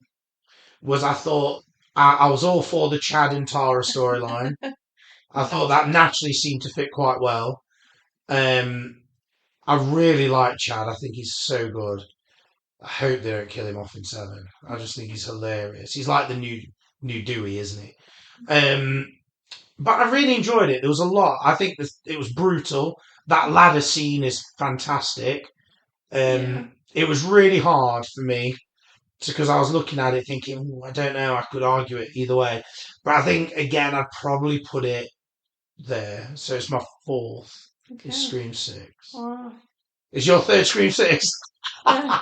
Speaker 1: was I thought I was all for the Chad and Tara storyline. I thought that naturally seemed to fit quite well. I really like Chad. I think he's so good. I hope they don't kill him off in 7. I just think he's hilarious. He's like the new Dewey, isn't he? But I really enjoyed it. There was a lot. I think it was brutal. That ladder scene is fantastic. It was really hard for me because I was looking at it thinking, I don't know, I could argue it either way. But I think, again, I'd probably put it there. So it's my 4th.
Speaker 2: Okay.
Speaker 1: Is Scream 6.
Speaker 2: Wow.
Speaker 1: Is your 3rd Scream 6?
Speaker 2: No.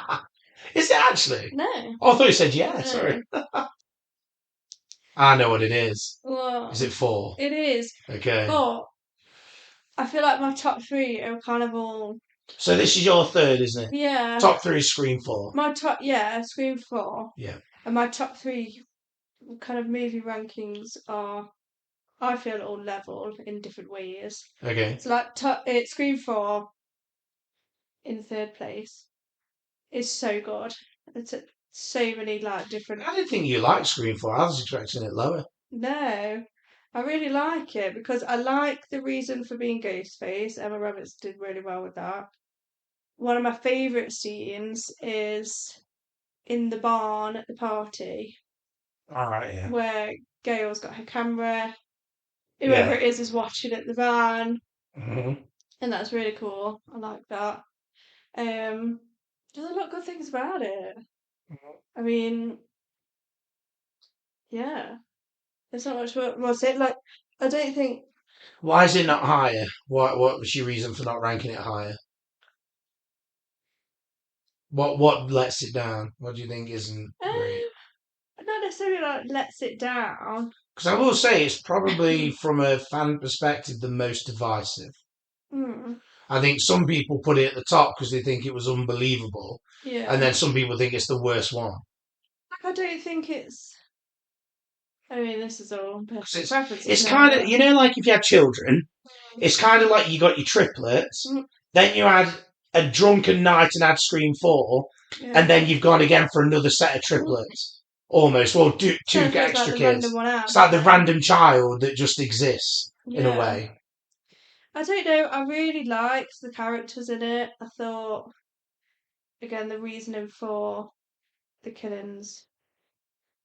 Speaker 1: Is it actually?
Speaker 2: No.
Speaker 1: Oh, I thought you said yeah,
Speaker 2: No.
Speaker 1: sorry. I know what it is.
Speaker 2: Well,
Speaker 1: Is it 4?
Speaker 2: it is.
Speaker 1: Okay.
Speaker 2: But I feel like my top 3 are kind of all...
Speaker 1: So this is your 3rd, isn't it?
Speaker 2: Yeah.
Speaker 1: Top 3 is Scream 4.
Speaker 2: My top, yeah, Scream 4.
Speaker 1: Yeah.
Speaker 2: And my top 3 kind of movie rankings are, I feel, all level in different ways.
Speaker 1: Okay.
Speaker 2: So like Scream 4 in 3rd place is so good. It's so many like different...
Speaker 1: I didn't think you liked Scream 4. I was expecting it lower.
Speaker 2: No, I really like it because I like the reason for being Ghostface. Emma Roberts did really well with that. One of my favourite scenes is in the barn at the party.
Speaker 1: Alright, yeah.
Speaker 2: Where Gail's got her camera. Whoever it is watching at the van.
Speaker 1: Mm-hmm.
Speaker 2: And that's really cool. I like that. There's a lot of good things about it.
Speaker 1: Mm-hmm.
Speaker 2: I mean, yeah. There's not much more to say. Like, I don't think...
Speaker 1: Why is it not higher? What was your reason for not ranking it higher? What lets it down? What do you think isn't great?
Speaker 2: Not necessarily like lets it down.
Speaker 1: Because I will say it's probably, from a fan perspective, the most divisive.
Speaker 2: Mm.
Speaker 1: I think some people put it at the top because they think it was unbelievable.
Speaker 2: Yeah.
Speaker 1: And then some people think it's the worst one.
Speaker 2: Like, I don't think it's... I mean, this is all personal preference.
Speaker 1: It's kind of, like if you had children, it's kind of like you got your triplets, then you had a drunken night and had Scream 4, and then you've gone again for another set of triplets. Almost. Well, two extra kids. It's like the random child that just exists, in a way.
Speaker 2: I don't know. I really liked the characters in it. I thought, again, the reasoning for the killings.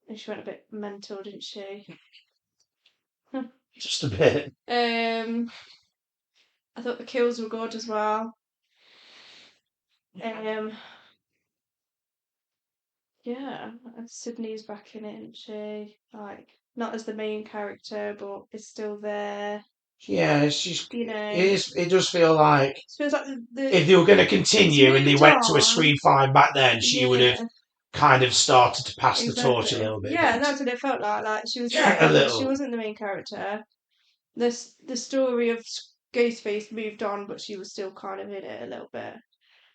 Speaker 2: And she went a bit mental, didn't she?
Speaker 1: Just a bit.
Speaker 2: I thought the kills were good as well. Yeah, and Sydney's back in it, isn't she? Like, not as the main character, but is still there.
Speaker 1: Yeah, it's just, it does feel like,
Speaker 2: it feels like
Speaker 1: if they were going to continue and they went to a Scream 5 back then, she would have kind of started to pass the torch a little bit.
Speaker 2: Yeah, that's what it felt like. Like, she was there, but she wasn't the main character. The story of Ghostface moved on, but she was still kind of in it a little bit.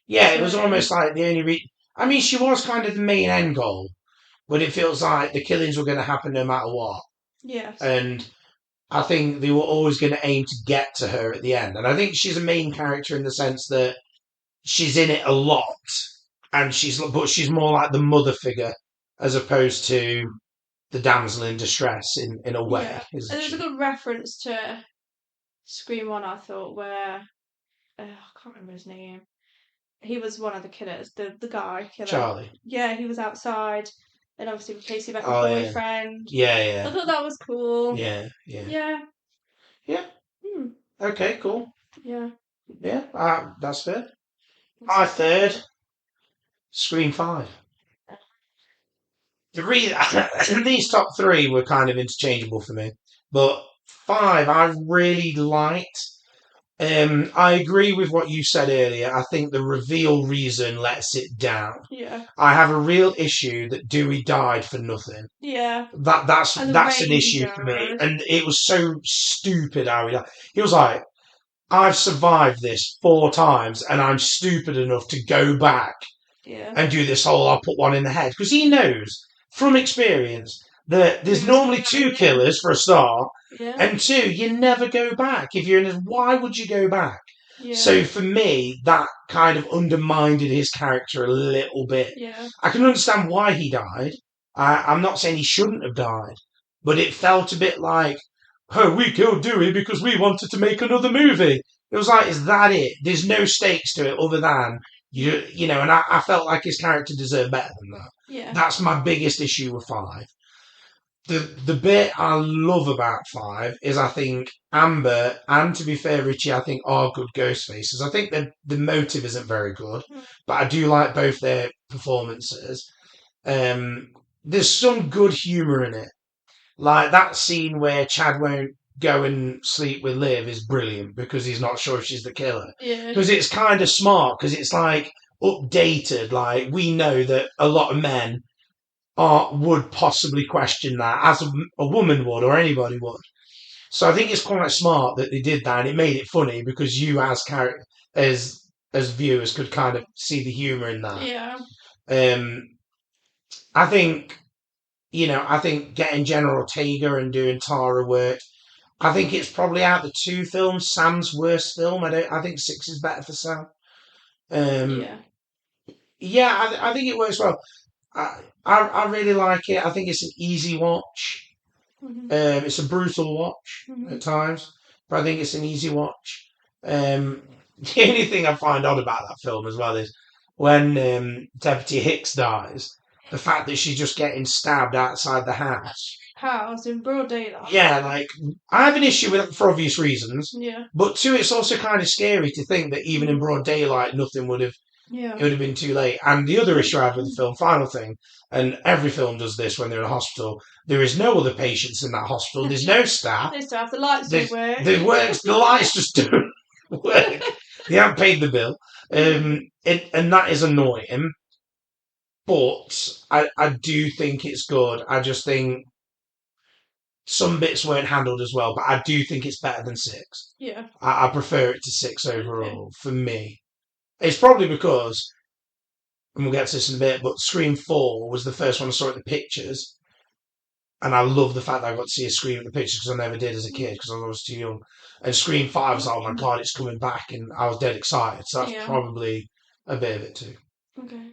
Speaker 1: Yeah, it was almost like the only I mean, she was kind of the main end goal, but it feels like the killings were going to happen no matter what.
Speaker 2: Yes.
Speaker 1: And I think they were always going to aim to get to her at the end. And I think she's a main character in the sense that she's in it a lot, and she's more like the mother figure as opposed to the damsel in distress in a way.
Speaker 2: Yeah. And there's a good reference to Scream 1, I thought, where I can't remember his name. He was one of the killers, the guy killer.
Speaker 1: Charlie.
Speaker 2: Yeah, he was outside, and obviously replacing back his boyfriend.
Speaker 1: Yeah.
Speaker 2: I thought that was cool.
Speaker 1: Yeah. Okay, cool.
Speaker 2: Yeah.
Speaker 1: Yeah, that's fair. My 3rd, Scream 5. These top 3 were kind of interchangeable for me, but 5 I really liked. I agree with what you said earlier. I think the reveal reason lets it down.
Speaker 2: Yeah.
Speaker 1: I have a real issue that Dewey died for nothing.
Speaker 2: Yeah.
Speaker 1: That's an issue for me. And it was so stupid how he was like, I've survived this 4 times and I'm stupid enough to go back and do this whole I'll put one in the head. Because he knows from experience that there's normally 2 killers for a start.
Speaker 2: Yeah.
Speaker 1: And 2, you never go back. If you're in why would you go back?
Speaker 2: Yeah.
Speaker 1: So for me, that kind of undermined his character a little bit.
Speaker 2: Yeah.
Speaker 1: I can understand why he died. I'm not saying he shouldn't have died. But it felt a bit like, oh, we killed Dewey because we wanted to make another movie. It was like, is that it? There's no stakes to it other than And I felt like his character deserved better than that.
Speaker 2: Yeah.
Speaker 1: That's my biggest issue with 5. The bit I love about 5 is I think Amber and, to be fair, Richie, I think are good ghost faces. I think the motive isn't very good, but I do like both their performances. There's some good humour in it. Like that scene where Chad won't go and sleep with Liv is brilliant because he's not sure if she's the killer.
Speaker 2: Yeah.
Speaker 1: Because it's kind of smart because it's like updated. Like we know that a lot of men would possibly question that as a woman would or anybody would. So I think it's quite smart that they did that, and it made it funny because you as viewers could kind of see the humour in that.
Speaker 2: Yeah.
Speaker 1: I think I think getting General Ortega and doing Tara worked. I think it's probably out the 2 films Sam's worst film. I think 6 is better for Sam.
Speaker 2: Yeah.
Speaker 1: Yeah, I think it works well. I really like it. I think it's an easy watch. It's a brutal watch at times, but I think it's an easy watch. The only thing I find odd about that film as well is when Deputy Hicks dies, the fact that she's just getting stabbed outside the house.
Speaker 2: House in broad daylight.
Speaker 1: Yeah, like I have an issue with it for obvious reasons.
Speaker 2: Yeah.
Speaker 1: But 2, it's also kind of scary to think that even in broad daylight, nothing would have.
Speaker 2: Yeah.
Speaker 1: It would have been too late. And the other issue I have with the film, final thing, and every film does this when they're in a hospital, there is no other patients in that hospital. There's no staff.
Speaker 2: There's staff. The lights don't work.
Speaker 1: The lights just don't work. They haven't paid the bill. And that is annoying. But I do think it's good. I just think some bits weren't handled as well. But I do think it's better than 6.
Speaker 2: Yeah.
Speaker 1: I prefer it to 6 overall, for me. It's probably because, and we'll get to this in a bit, but Scream 4 was the first one I saw at the pictures. And I love the fact that I got to see a Scream at the pictures because I never did as a kid because I was too young. And Scream 5 was like, oh my God, it's coming back. And I was dead excited. So that's probably a bit of it too.
Speaker 2: Okay.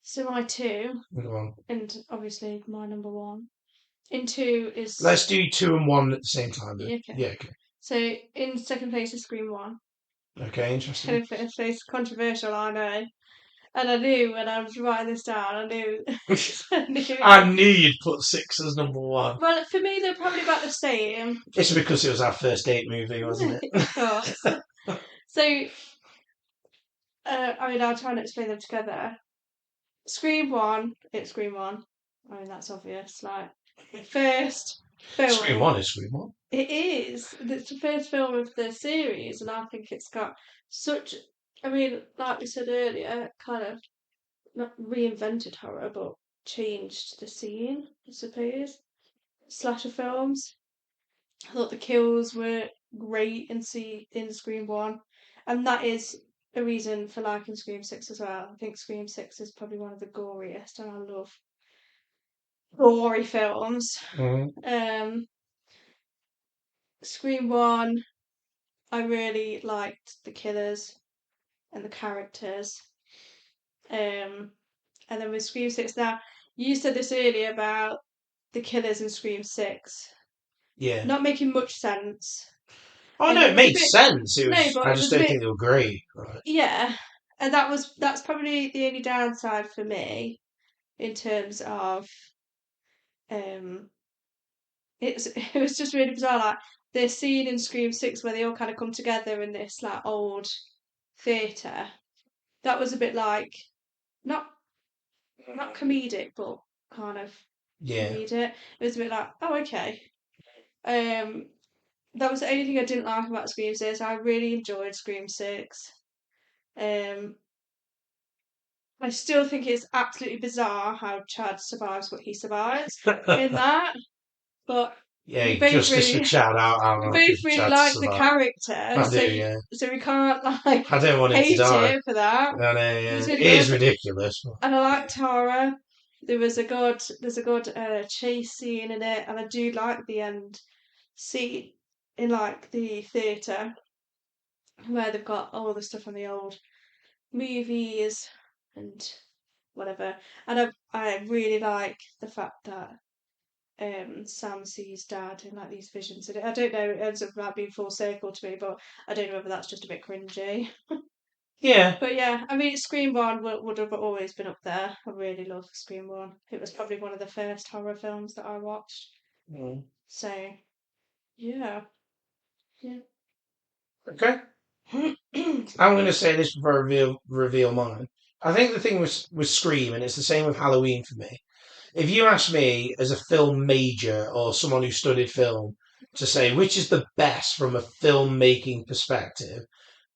Speaker 2: So my 2,
Speaker 1: Go on.
Speaker 2: and obviously my number 1. In 2 is...
Speaker 1: Let's do 2 and 1 at the same time. Then.
Speaker 2: Okay.
Speaker 1: Yeah, okay.
Speaker 2: So in second place is Scream 1.
Speaker 1: Okay, interesting.
Speaker 2: It's controversial, I know. And I knew when I was writing this down, I knew.
Speaker 1: I knew you'd put 6 as number 1.
Speaker 2: Well, for me, they're probably about the same.
Speaker 1: It's because it was our first date movie, wasn't it?
Speaker 2: Of course. So, I'll try and explain them together. Scream 1, it's Scream 1. I mean, that's obvious. Like, first film.
Speaker 1: Scream 1 is Scream 1.
Speaker 2: It is. It's the first film of the series, and I think it's got such... I mean, like we said earlier, kind of not reinvented horror, but changed the scene, I suppose. Slasher films. I thought the kills were great in Scream 1, and that is a reason for liking Scream 6 as well. I think Scream 6 is probably one of the goriest, and I love gory films.
Speaker 1: Mm-hmm.
Speaker 2: Scream 1, I really liked the killers and the characters. And then with Scream 6, now, you said this earlier about the killers in Scream 6.
Speaker 1: Yeah.
Speaker 2: Not making much sense.
Speaker 1: Oh, no, it made sense. I just don't think they were great. Right.
Speaker 2: Yeah. And that's probably the only downside for me in terms of it was just really bizarre. Like the scene in Scream 6 where they all kind of come together in this like old theatre. That was a bit like not comedic, but kind of comedic. It was a bit like, oh, okay. That was the only thing I didn't like about Scream 6. I really enjoyed Scream 6. I still think it's absolutely bizarre how Chad survives what he survives in that. But
Speaker 1: yeah, justice for Chad out.
Speaker 2: We both really like the character.
Speaker 1: I do, yeah.
Speaker 2: So we can't like
Speaker 1: I don't want him to die.
Speaker 2: Hate it for that.
Speaker 1: I know, yeah.
Speaker 2: Really
Speaker 1: it is ridiculous.
Speaker 2: And I like Tara. There's a good chase scene in it, and I do like the end scene in like the theatre where they've got all the stuff from the old movies and whatever. And I really like the fact that Sam sees Dad in like these visions. And I don't know, it ends up like being full circle to me, but I don't know whether that's just a bit cringy.
Speaker 1: Yeah.
Speaker 2: But yeah, I mean, Scream 1 would have always been up there. I really love Scream 1. It was probably one of the first horror films that I watched.
Speaker 1: Mm.
Speaker 2: So, yeah. Yeah.
Speaker 1: Okay. I'm going to say this before I reveal mine. I think the thing with Scream, and it's the same with Halloween for me. If you ask me as a film major or someone who studied film to say which is the best from a filmmaking perspective,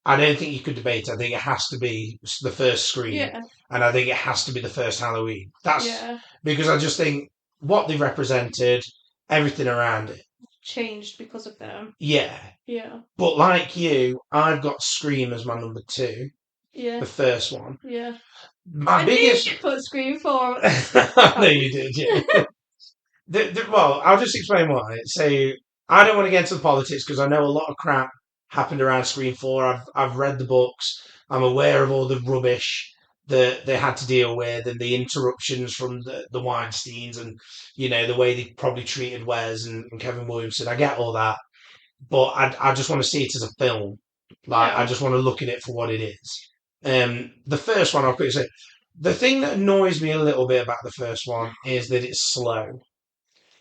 Speaker 1: I don't think you could debate. I think it has to be the first Scream,
Speaker 2: Yeah.
Speaker 1: and I think it has to be the first Halloween. That's
Speaker 2: Yeah.
Speaker 1: because I just think what they represented, everything around it.
Speaker 2: Changed because of them.
Speaker 1: Yeah.
Speaker 2: Yeah.
Speaker 1: But like you, I've got Scream as my number 2,
Speaker 2: Yeah.
Speaker 1: the first one.
Speaker 2: Yeah.
Speaker 1: My
Speaker 2: I
Speaker 1: biggest.
Speaker 2: knew you put Scream 4.
Speaker 1: No, you did, yeah. Well, I'll just explain why. So, I don't want to get into the politics because I know a lot of crap happened around Scream 4. I've read the books. I'm aware of all the rubbish that they had to deal with and the interruptions from the Weinsteins and, the way they probably treated Wes and Kevin Williamson. I get all that. But I just want to see it as a film. Like, I just want to look at it for what it is. The first one, I'll quickly say, the thing that annoys me a little bit about the first one is that it's slow.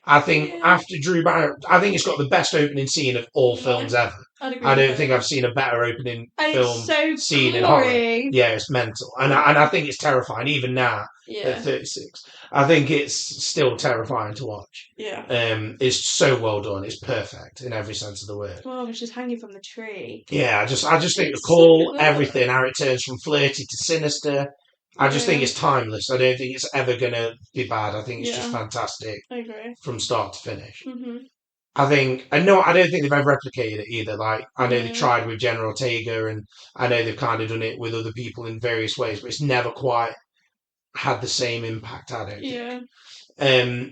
Speaker 1: I think after Drew Barrymore, I think it's got the best opening scene of all films ever. I don't think I've seen a better opening film scene in horror. Yeah, it's mental, and I think it's terrifying even now at 36. I think it's still terrifying to watch.
Speaker 2: Yeah.
Speaker 1: It's so well done. It's perfect in every sense of the word.
Speaker 2: Oh, she's hanging from the tree.
Speaker 1: Yeah, I just think the call, everything, how it turns from flirty to sinister. I just think it's timeless. I don't think it's ever going to be bad. I think it's just fantastic.
Speaker 2: I agree.
Speaker 1: From start to finish.
Speaker 2: Mm-hmm.
Speaker 1: I don't think they've ever replicated it either. Like, I know they tried with Jenna Ortega, and I know they've kind of done it with other people in various ways, but it's never quite had the same impact, I don't think. Yeah.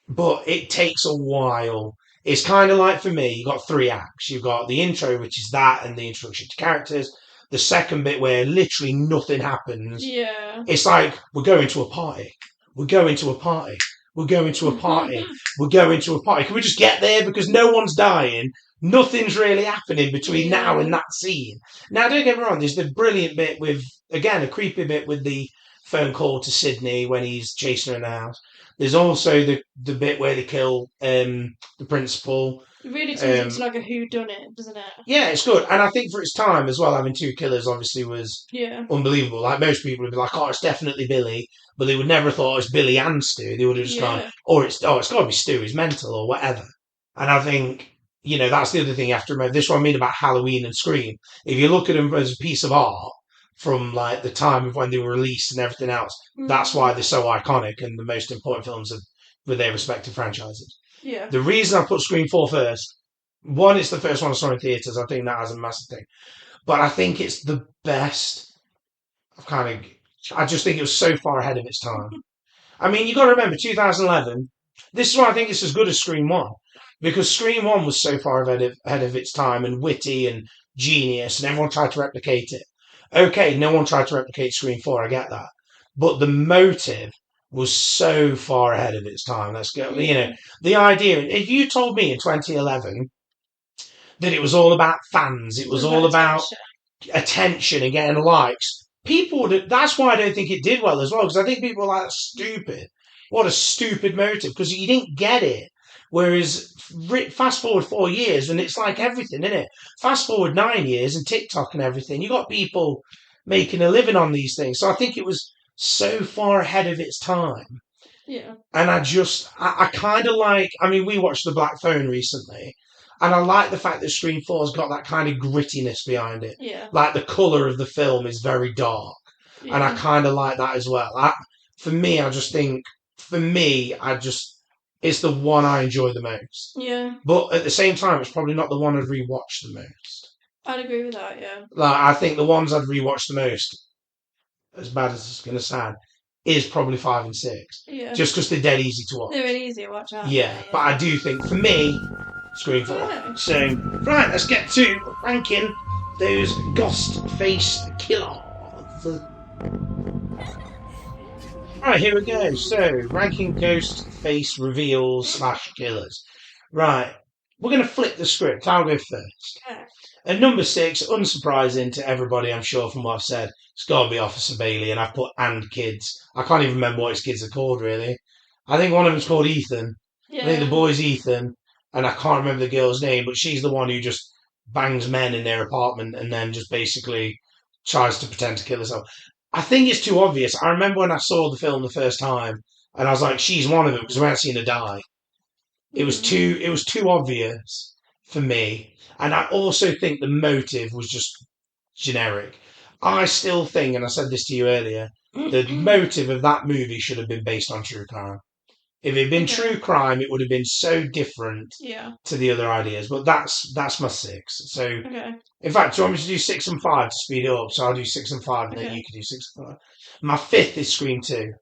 Speaker 1: But it takes a while. It's kind of like, for me, you've got 3 acts. You've got the intro, which is that, and the introduction to characters. The second bit where literally nothing happens. Yeah. It's like, we're going to a party. We're going to a party. We're going to a party. We're going to a party. Can we just get there? Because no one's dying. Nothing's really happening between now and that scene. Now, don't get me wrong. There's the brilliant bit with, again, a creepy bit with the phone call to Sydney when he's chasing her in the house. There's also the bit where they kill the principal.
Speaker 2: It really turns into like a whodunit, doesn't it?
Speaker 1: Yeah, it's good. And I think for its time as well, having 2 killers obviously was unbelievable. Like, most people would be like, oh, it's definitely Billy. But they would never have thought it's Billy and Stu. They would have just gone, it's got to be Stu, he's mental or whatever. And I think, that's the other thing you have to remember. This is what I mean about Halloween and Scream. If you look at them as a piece of art from like the time of when they were released and everything else, that's why they're so iconic and the most important films with their respective franchises. Yeah. The reason I put Scream 4 first, one, it's the first one I saw in theatres. I think that has a massive thing. But I think it's the best. I just think it was so far ahead of its time. I mean, you got to remember, 2011, this is why I think it's as good as Scream 1. Because Scream 1 was so far ahead of its time and witty and genius, and everyone tried to replicate it. Okay, no one tried to replicate Scream 4, I get that. But the motive was so far ahead of its time. Let's go. The idea, if you told me in 2011 that it was all about fans, it was all about attention and getting likes, people would. That's why I don't think it did well as well, because I think people were like, stupid. What a stupid motive, because you didn't get it. Whereas, fast forward 4 years, and it's like everything, isn't it? Fast forward 9 years, and TikTok and everything, you got people making a living on these things. So I think it was so far ahead of its time. Yeah. And I kind of like, we watched The Black Phone recently, and I like the fact that Scream 4's got that kind of grittiness behind it. Yeah. Like, the colour of the film is very dark. Yeah. And I kind of like that as well. It's the one I enjoy the most. Yeah. But at the same time, it's probably not the one I'd rewatch the most.
Speaker 2: I'd agree with that, yeah.
Speaker 1: Like, I think the ones I'd rewatch the most, as bad as it's going to sound, is probably 5 and 6. Yeah. Just because they're dead easy to watch.
Speaker 2: They're really easy to watch, aren't
Speaker 1: they? But I do think, for me, Scream 4. Yeah. So, right, let's get to ranking those Ghostface killers. Right, here we go. So, ranking Ghostface reveals / killers. Right, we're going to flip the script. I'll go first. At number 6, unsurprising to everybody, I'm sure, from what I've said, it's got to be Officer Bailey, and I've put and kids. I can't even remember what his kids are called, really. I think one of them's called Ethan. I think the boy's Ethan, and I can't remember the girl's name, but she's the one who just bangs men in their apartment and then just basically tries to pretend to kill herself. I think it's too obvious. I remember when I saw the film the first time, and I was like, she's one of them, because we hadn't seen her die. It was too obvious for me. And I also think the motive was just generic. I still think, and I said this to you earlier, the motive of that movie should have been based on true crime. If it had been true crime, it would have been so different to the other ideas. But that's my 6. So, in fact, do you want me to do 6 and 5 to speed it up? So I'll do 6 and 5, and then you can do 6 and 5. My 5th is Scream 2,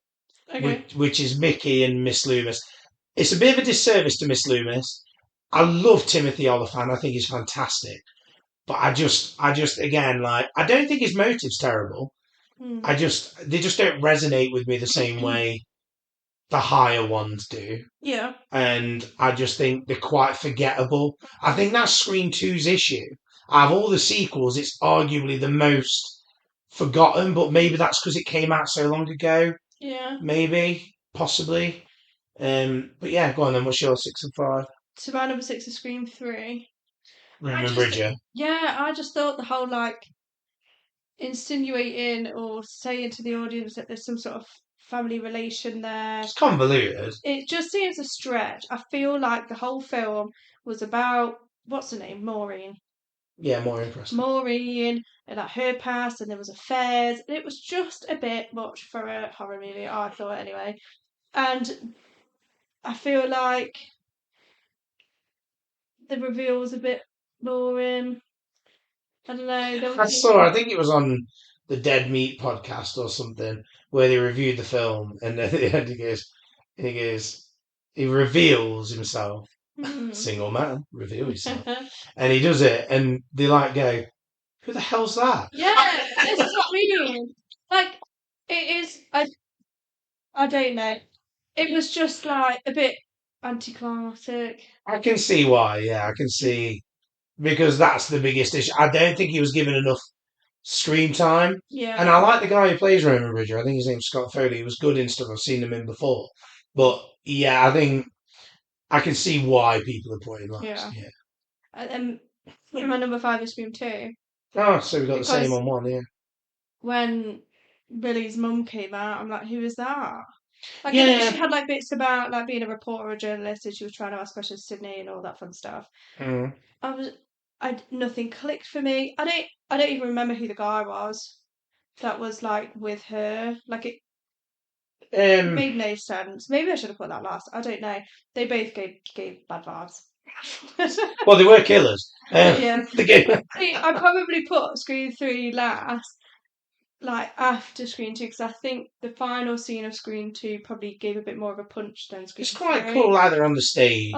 Speaker 1: which is Mickey and Miss Loomis. It's a bit of a disservice to Miss Loomis. I love Timothy Olyphant. I think he's fantastic. But I just again, like, I don't think his motive's terrible. They just don't resonate with me the same way the higher ones do.
Speaker 2: Yeah.
Speaker 1: And I just think they're quite forgettable. I think that's Scream 2's issue. Out of all the sequels, it's arguably the most forgotten, but maybe that's because it came out so long ago.
Speaker 2: Yeah.
Speaker 1: Maybe, possibly. But yeah, go on then. What's your 6 and 5?
Speaker 2: So my number 6 is Scream 3.
Speaker 1: Roman Bridger.
Speaker 2: Yeah, I just thought the whole, like, insinuating or saying to the audience that there's some sort of family relation there.
Speaker 1: It's convoluted.
Speaker 2: It just seems a stretch. I feel like the whole film was about, what's her name? Maureen.
Speaker 1: Yeah, Maureen Preston.
Speaker 2: Maureen, and like her past, and there was affairs. And it was just a bit much for a horror movie, I thought anyway. And I feel like the reveal was a bit boring. I don't know.
Speaker 1: I think it was on the Dead Meat podcast or something, where they reviewed the film, and at the end he reveals himself, single man, reveal himself, and he does it, and they like go, who the hell's that?
Speaker 2: Yeah, this is what I mean. Like, it is, I don't know. It was just like a bit anticlimactic.
Speaker 1: I can see why, yeah, I can see, because that's the biggest issue. I don't think he was given enough screen time.
Speaker 2: Yeah.
Speaker 1: And I like the guy who plays Roman Bridger. I think his name's Scott Foley. He was good in stuff. I've seen him in before. But yeah, I think I can see why people are putting last. Yeah.
Speaker 2: And then my number 5 is Scream 2.
Speaker 1: Oh, so we got the same on one, yeah.
Speaker 2: When Billy's mum came out, I'm like, who is that? Like,
Speaker 1: yeah.
Speaker 2: She had like bits about like being a reporter or a journalist, and she was trying to ask questions to Sydney and all that fun stuff. Nothing clicked for me. I don't even remember who the guy was that was like with her. Like, it made no sense. Maybe I should have put that last. I don't know. They both gave bad vibes.
Speaker 1: Well, they were killers.
Speaker 2: Yeah. I probably put Scream 3 last, like after Scream 2, because I think the final scene of Scream 2 probably gave a bit more of a punch than Scream 3.
Speaker 1: It's quite cool either on the stage.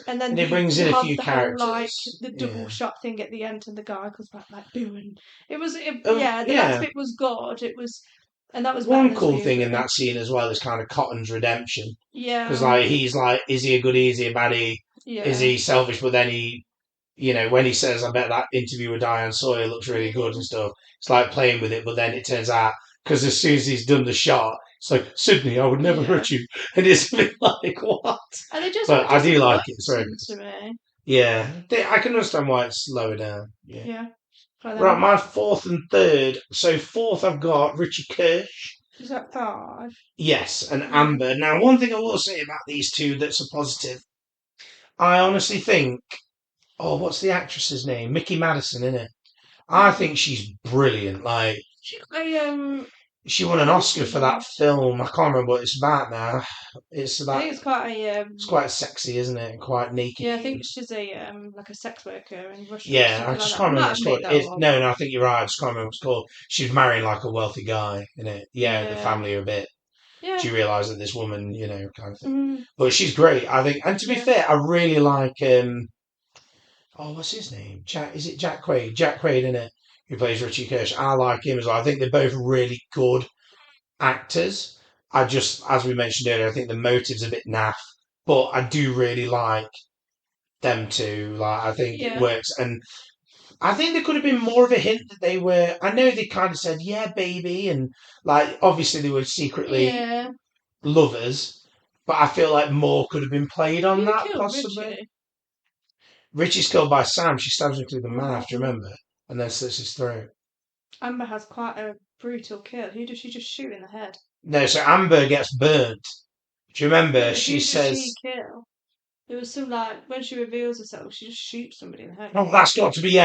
Speaker 2: And then
Speaker 1: it brings in a few characters.
Speaker 2: Whole, like, the double shot thing at the end, and the guy goes back like booing. The last bit was good. It was, and that was
Speaker 1: one cool thing in that scene as well is kind of Cotton's redemption.
Speaker 2: Yeah.
Speaker 1: Because like he's like, is he a goodie? Is he a baddie? Yeah. Is he selfish? But then he, when he says, I bet that interview with Diane Sawyer looks really good and stuff, it's like playing with it, but then it turns out, because as soon as he's done the shot, it's like, Sydney, I would never hurt you. And it's a bit like, what? But I do like it. It's very good. To me. Yeah. I can understand why it's lower down. Yeah. Right, my 4th and 3rd. So 4th I've got Richie Kirsch.
Speaker 2: Is that 5?
Speaker 1: Yes, and Amber. Now, one thing I will say about these two that's a positive, I honestly think, what's the actress's name? Mickey Madison, innit? I think she's brilliant. Like, she won an Oscar for that film. I can't remember what it's about now. It's about.
Speaker 2: I think
Speaker 1: it's quite sexy, isn't it? And quite naked.
Speaker 2: Yeah, I think she's like a sex worker in Russia.
Speaker 1: Yeah, I just can't remember what it's called. No, I think you're right. I just can't remember what it's called. She's marrying like a wealthy guy, innit? Yeah, the family are a bit. Yeah. Do you realise that this woman, kind of thing? But she's great, I think. And to be fair, I really like. What's his name? Is it Jack Quaid? Jack Quaid, innit? Who plays Richie Kirsch. I like him as well. I think they're both really good actors. I just, as we mentioned earlier, I think the motive's a bit naff, but I do really like them two. Like, I think it works, and I think there could have been more of a hint that they were. I know they kind of said, "Yeah, baby," and like obviously they were secretly lovers, but I feel like more could have been played on that possibly.
Speaker 2: Richie?
Speaker 1: Richie's killed by Sam. She stabs him through the mouth. Do you remember? And then slits his throat.
Speaker 2: Amber has quite a brutal kill. Who does she just shoot in the head?
Speaker 1: No, so Amber gets burnt. Do you remember?
Speaker 2: Yeah,
Speaker 1: she says.
Speaker 2: She kill? It was some like when she reveals herself, she just shoots somebody in the head.
Speaker 1: Oh, that's got to be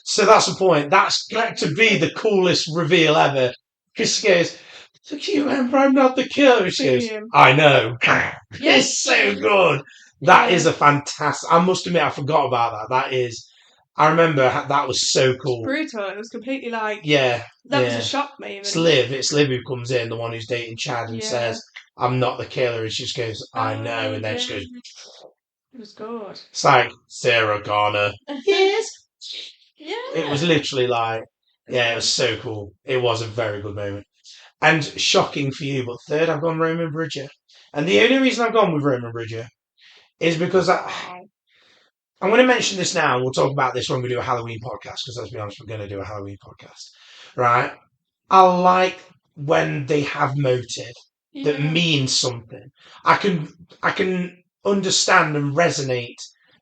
Speaker 1: So that's the point. That's got to be the coolest reveal ever. Because she goes, "Look, you remember I'm not the killer." She goes, "I know." It's so good. That is a fantastic. I must admit, I forgot about that. That is. I remember that was so cool.
Speaker 2: It's brutal. It was completely like
Speaker 1: that
Speaker 2: was a shock me.
Speaker 1: It's Liv who comes in, the one who's dating Chad, and says, "I'm not the killer," and she just goes, "I know," and then she goes.
Speaker 2: It was good.
Speaker 1: It's like Sarah Garner. Yes.
Speaker 2: Yeah.
Speaker 1: It was literally like, it was so cool. It was a very good moment. And shocking for you, but third I've gone Roman Bridger. And the only reason I've gone with Roman Bridger is because I'm going to mention this now, and we'll talk about this when we do a Halloween podcast, because let's be honest, we're going to do a Halloween podcast. Right? I like when they have motive that means something. I can understand and resonate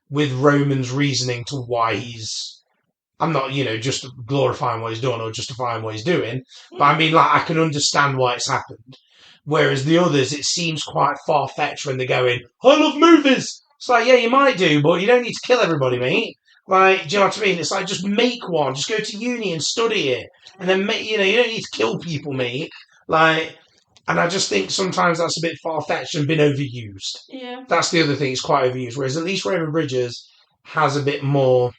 Speaker 1: with Roman's reasoning to why he's. I'm not, just glorifying what he's done or justifying what he's doing, but I mean, like, I can understand why it's happened. Whereas the others, it seems quite far-fetched when they're going, "I love movies." It's like, yeah, you might do, but you don't need to kill everybody, mate. Like, do you know what I mean? It's like, just make one. Just go to uni and study it. And then, you don't need to kill people, mate. Like, and I just think sometimes that's a bit far-fetched and been overused.
Speaker 2: Yeah.
Speaker 1: That's the other thing, it's quite overused. Whereas at least Roman Bridges has a bit more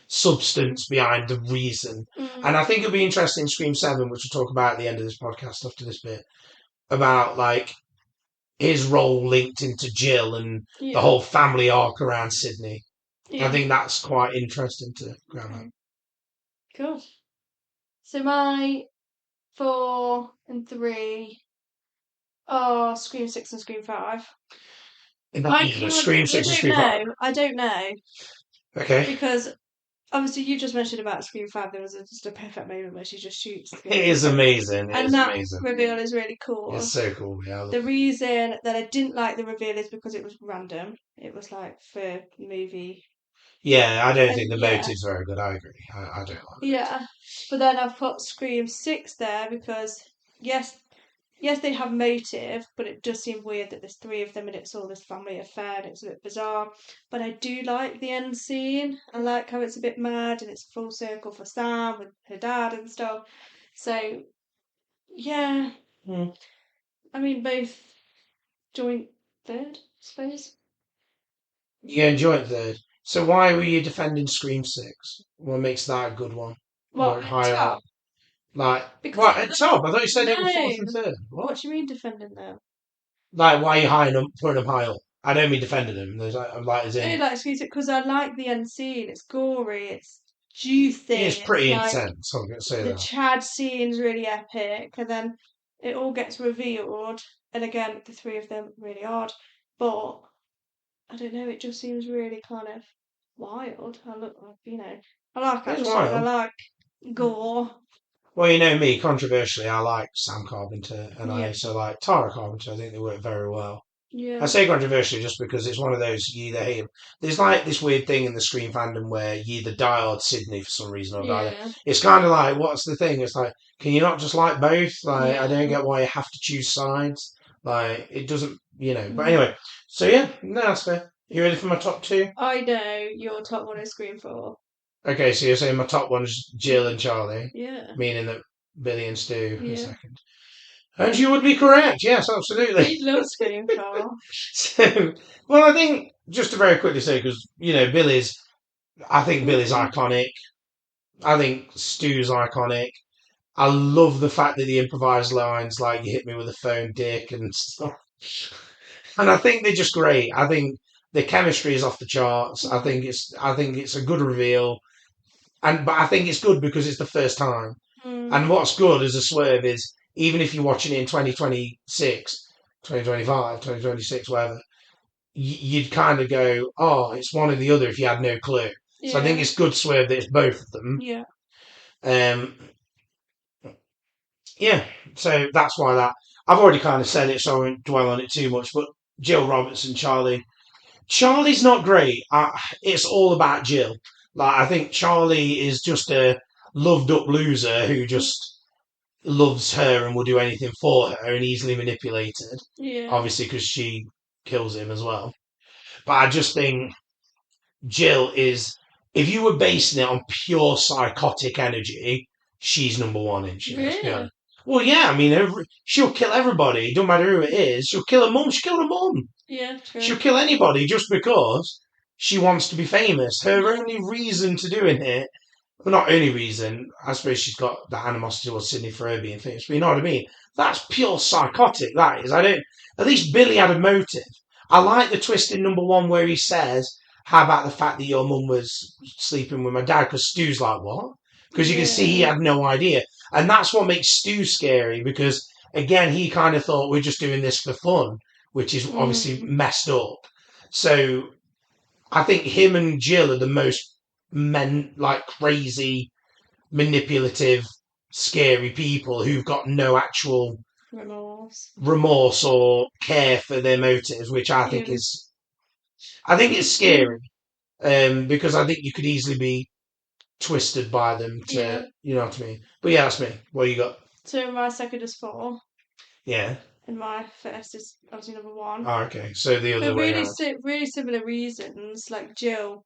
Speaker 1: substance behind the reason. And I think it'll be interesting in Scream 7, which we'll talk about at the end of this podcast after this bit, about, like, his role linked into Jill and the whole family arc around Sydney. I think that's quite interesting to grab on.
Speaker 2: Cool. So my 4 and 3 are Scream 6 and Scream 5.
Speaker 1: Scream 6 and Scream 5?
Speaker 2: I don't know.
Speaker 1: Okay.
Speaker 2: Because obviously you just mentioned about Scream 5, there was just a perfect moment where she just shoots.
Speaker 1: It is amazing.
Speaker 2: And that reveal is really cool.
Speaker 1: It's so cool, yeah.
Speaker 2: The reason that I didn't like the reveal is because it was random. It was like for movie.
Speaker 1: Yeah, I don't think the motive's very good. I agree. I don't like it.
Speaker 2: Yeah, but then I've put Scream 6 there because, yes, they have motive, but it does seem weird that there's 3 of them and it's all this family affair and it's a bit bizarre. But I do like the end scene. I like how it's a bit mad and it's full circle for Sam with her dad and stuff. So, yeah. I mean, both joint third, I suppose.
Speaker 1: Yeah, joint third. So why were you defending Scream 6? What makes that a good one?
Speaker 2: What, higher up?
Speaker 1: Like, what, at top? I thought you said it was 4th and 3rd.
Speaker 2: What do you mean defending them?
Speaker 1: Like, why are you putting them high up? I don't mean defending them. There's
Speaker 2: because I like the end scene. It's gory. It's juicy.
Speaker 1: It's pretty intense. I'm going to say that.
Speaker 2: The Chad scene's really epic, and then it all gets revealed. And again, the 3 of them really odd, but I don't know. It just seems really kind of wild. I like action. I like gore.
Speaker 1: Well, you know me, controversially, I like Sam Carpenter, and I also like Tara Carpenter. I think they work very well.
Speaker 2: Yeah.
Speaker 1: I say controversially just because it's one of those, you either hate him. There's like this weird thing in the Scream fandom where you either die or Sydney for some reason or die. It's kind of like, what's the thing? It's like, can you not just like both? Like, I don't get why you have to choose sides. Like, it doesn't, But anyway, so yeah, no, that's fair. You ready for my top 2?
Speaker 2: I know. Your top 1 is Scream 4.
Speaker 1: Okay, so you're saying my top 1 is Jill and Charlie?
Speaker 2: Yeah.
Speaker 1: Meaning that Billy and Stu in a second. And you would be correct, yes, absolutely.
Speaker 2: I love Scream 4.
Speaker 1: So, well, I think, just to very quickly say, because, Billy's iconic. I think Stu's iconic. I love the fact that the improvised lines, like, you hit me with a phone, dick, and stuff. And I think they're just great. I think the chemistry is off the charts. I think it's a good reveal. But I think it's good because it's the first time. And what's good as a swerve is, even if you're watching it in 2026, 2025, 2026, whatever, you'd kind of go, oh, it's one or the other if you had no clue.
Speaker 2: Yeah.
Speaker 1: So I think it's good swerve that it's both of them.
Speaker 2: Yeah.
Speaker 1: Yeah, so that's why that. I've already kind of said it, so I won't dwell on it too much. But Jill Roberts and Charlie. Charlie's not great. It's all about Jill. Like, I think Charlie is just a loved up loser who just loves her and will do anything for her and easily manipulated.
Speaker 2: Yeah.
Speaker 1: Obviously, because she kills him as well. But I just think Jill is. If you were basing it on pure psychotic energy, she's number one in she.
Speaker 2: Really?
Speaker 1: Well, yeah, I mean, she'll kill everybody. Don't matter who it is. She'll kill her mum. She killed her mum.
Speaker 2: Yeah, true.
Speaker 1: She'll kill anybody just because she wants to be famous. Her only reason to doing it, well, not only reason, I suppose she's got that animosity towards Sydney for her being famous, but you know what I mean? That's pure psychotic, that is. At least Billy had a motive. I like the twist in number one where he says, how about the fact that your mum was sleeping with my dad? Because Stu's like, what? Because you can see he had no idea. And that's what makes Stu scary because, again, he kind of thought we're just doing this for fun, which is obviously messed up. So I think him and Jill are the most crazy, manipulative, scary people who've got no actual remorse or care for their motives, which I think is... I think it's scary because I think you could easily be twisted by them to, you know what I mean? But yeah, that's me. What you got?
Speaker 2: So my second is 4.
Speaker 1: Yeah.
Speaker 2: And my first is obviously number 1.
Speaker 1: Oh, okay. So the other way around.
Speaker 2: Really similar reasons, like Jill.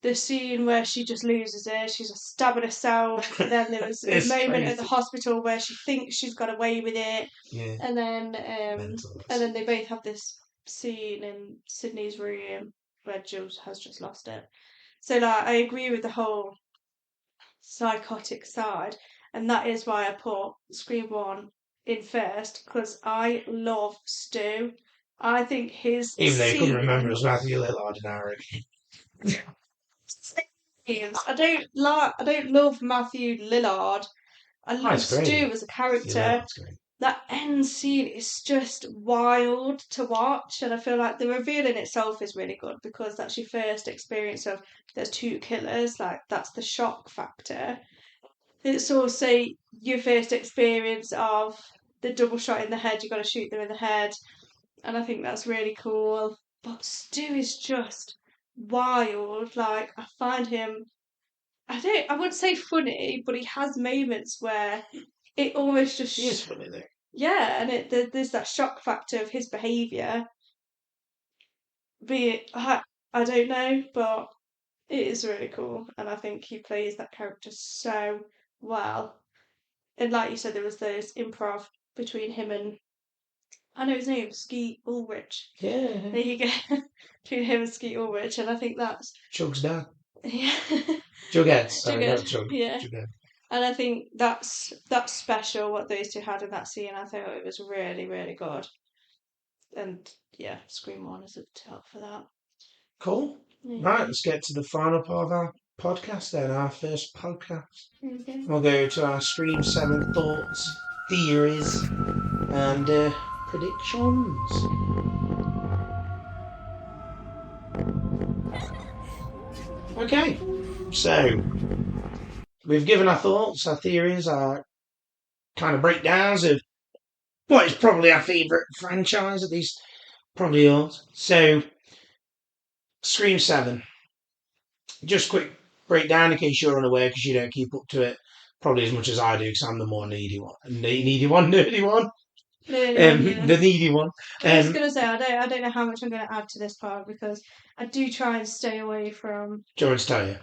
Speaker 2: The scene where she just loses it, she's stabbing herself. Then there was a moment at the hospital where she thinks she's got away with it.
Speaker 1: Yeah.
Speaker 2: And then they both have this scene in Sydney's room where Jill has just lost it. So I agree with the whole psychotic side, and that is why I put Scream 1 in first, because I love Stu. I think his
Speaker 1: even though you couldn't remember it was Matthew Lillard and Eric.
Speaker 2: I don't love Matthew Lillard. I love Stu as a character. Yeah, that end scene is just wild to watch, and I feel like the reveal in itself is really good because that's your first experience of there's 2 killers. Like, that's the shock factor. It's also your first experience of the double shot in the head. You've got to shoot them in the head, and I think that's really cool. But Stu is just wild. Like, I find him, I wouldn't say funny, but he has moments where it almost just...
Speaker 1: He is funny though.
Speaker 2: Yeah, and there's that shock factor of his behaviour. Be it, I don't know, but it is really cool, and I think he plays that character so well. And like you said, there was those improv between him and, I know his name, Skeet Ulrich.
Speaker 1: Yeah.
Speaker 2: There you go. Between him and Skeet Ulrich, and I think that's...
Speaker 1: Chug's dad.
Speaker 2: Yeah.
Speaker 1: Jughead, sorry, not Chug.
Speaker 2: Yeah.
Speaker 1: Jughead.
Speaker 2: And I think that's special what those two had in that scene. I thought it was really, really good. And yeah, Scream 1 is at the top for that.
Speaker 1: Cool. Yeah. Right, let's get to the final part of our podcast then, our first podcast. Okay. We'll go to our Scream 7 thoughts, theories, and predictions. Okay, so we've given our thoughts, our theories, our kind of breakdowns of what is probably our favourite franchise, at least probably yours. So, Scream 7. Just quick breakdown in case you're unaware, because you don't keep up to it probably as much as I do, because I'm the more needy one. Nerdy one. The needy one.
Speaker 2: I was going to say, I don't know how much I'm going to add to this part, because I do try and stay away from...
Speaker 1: Do you want me to tell you?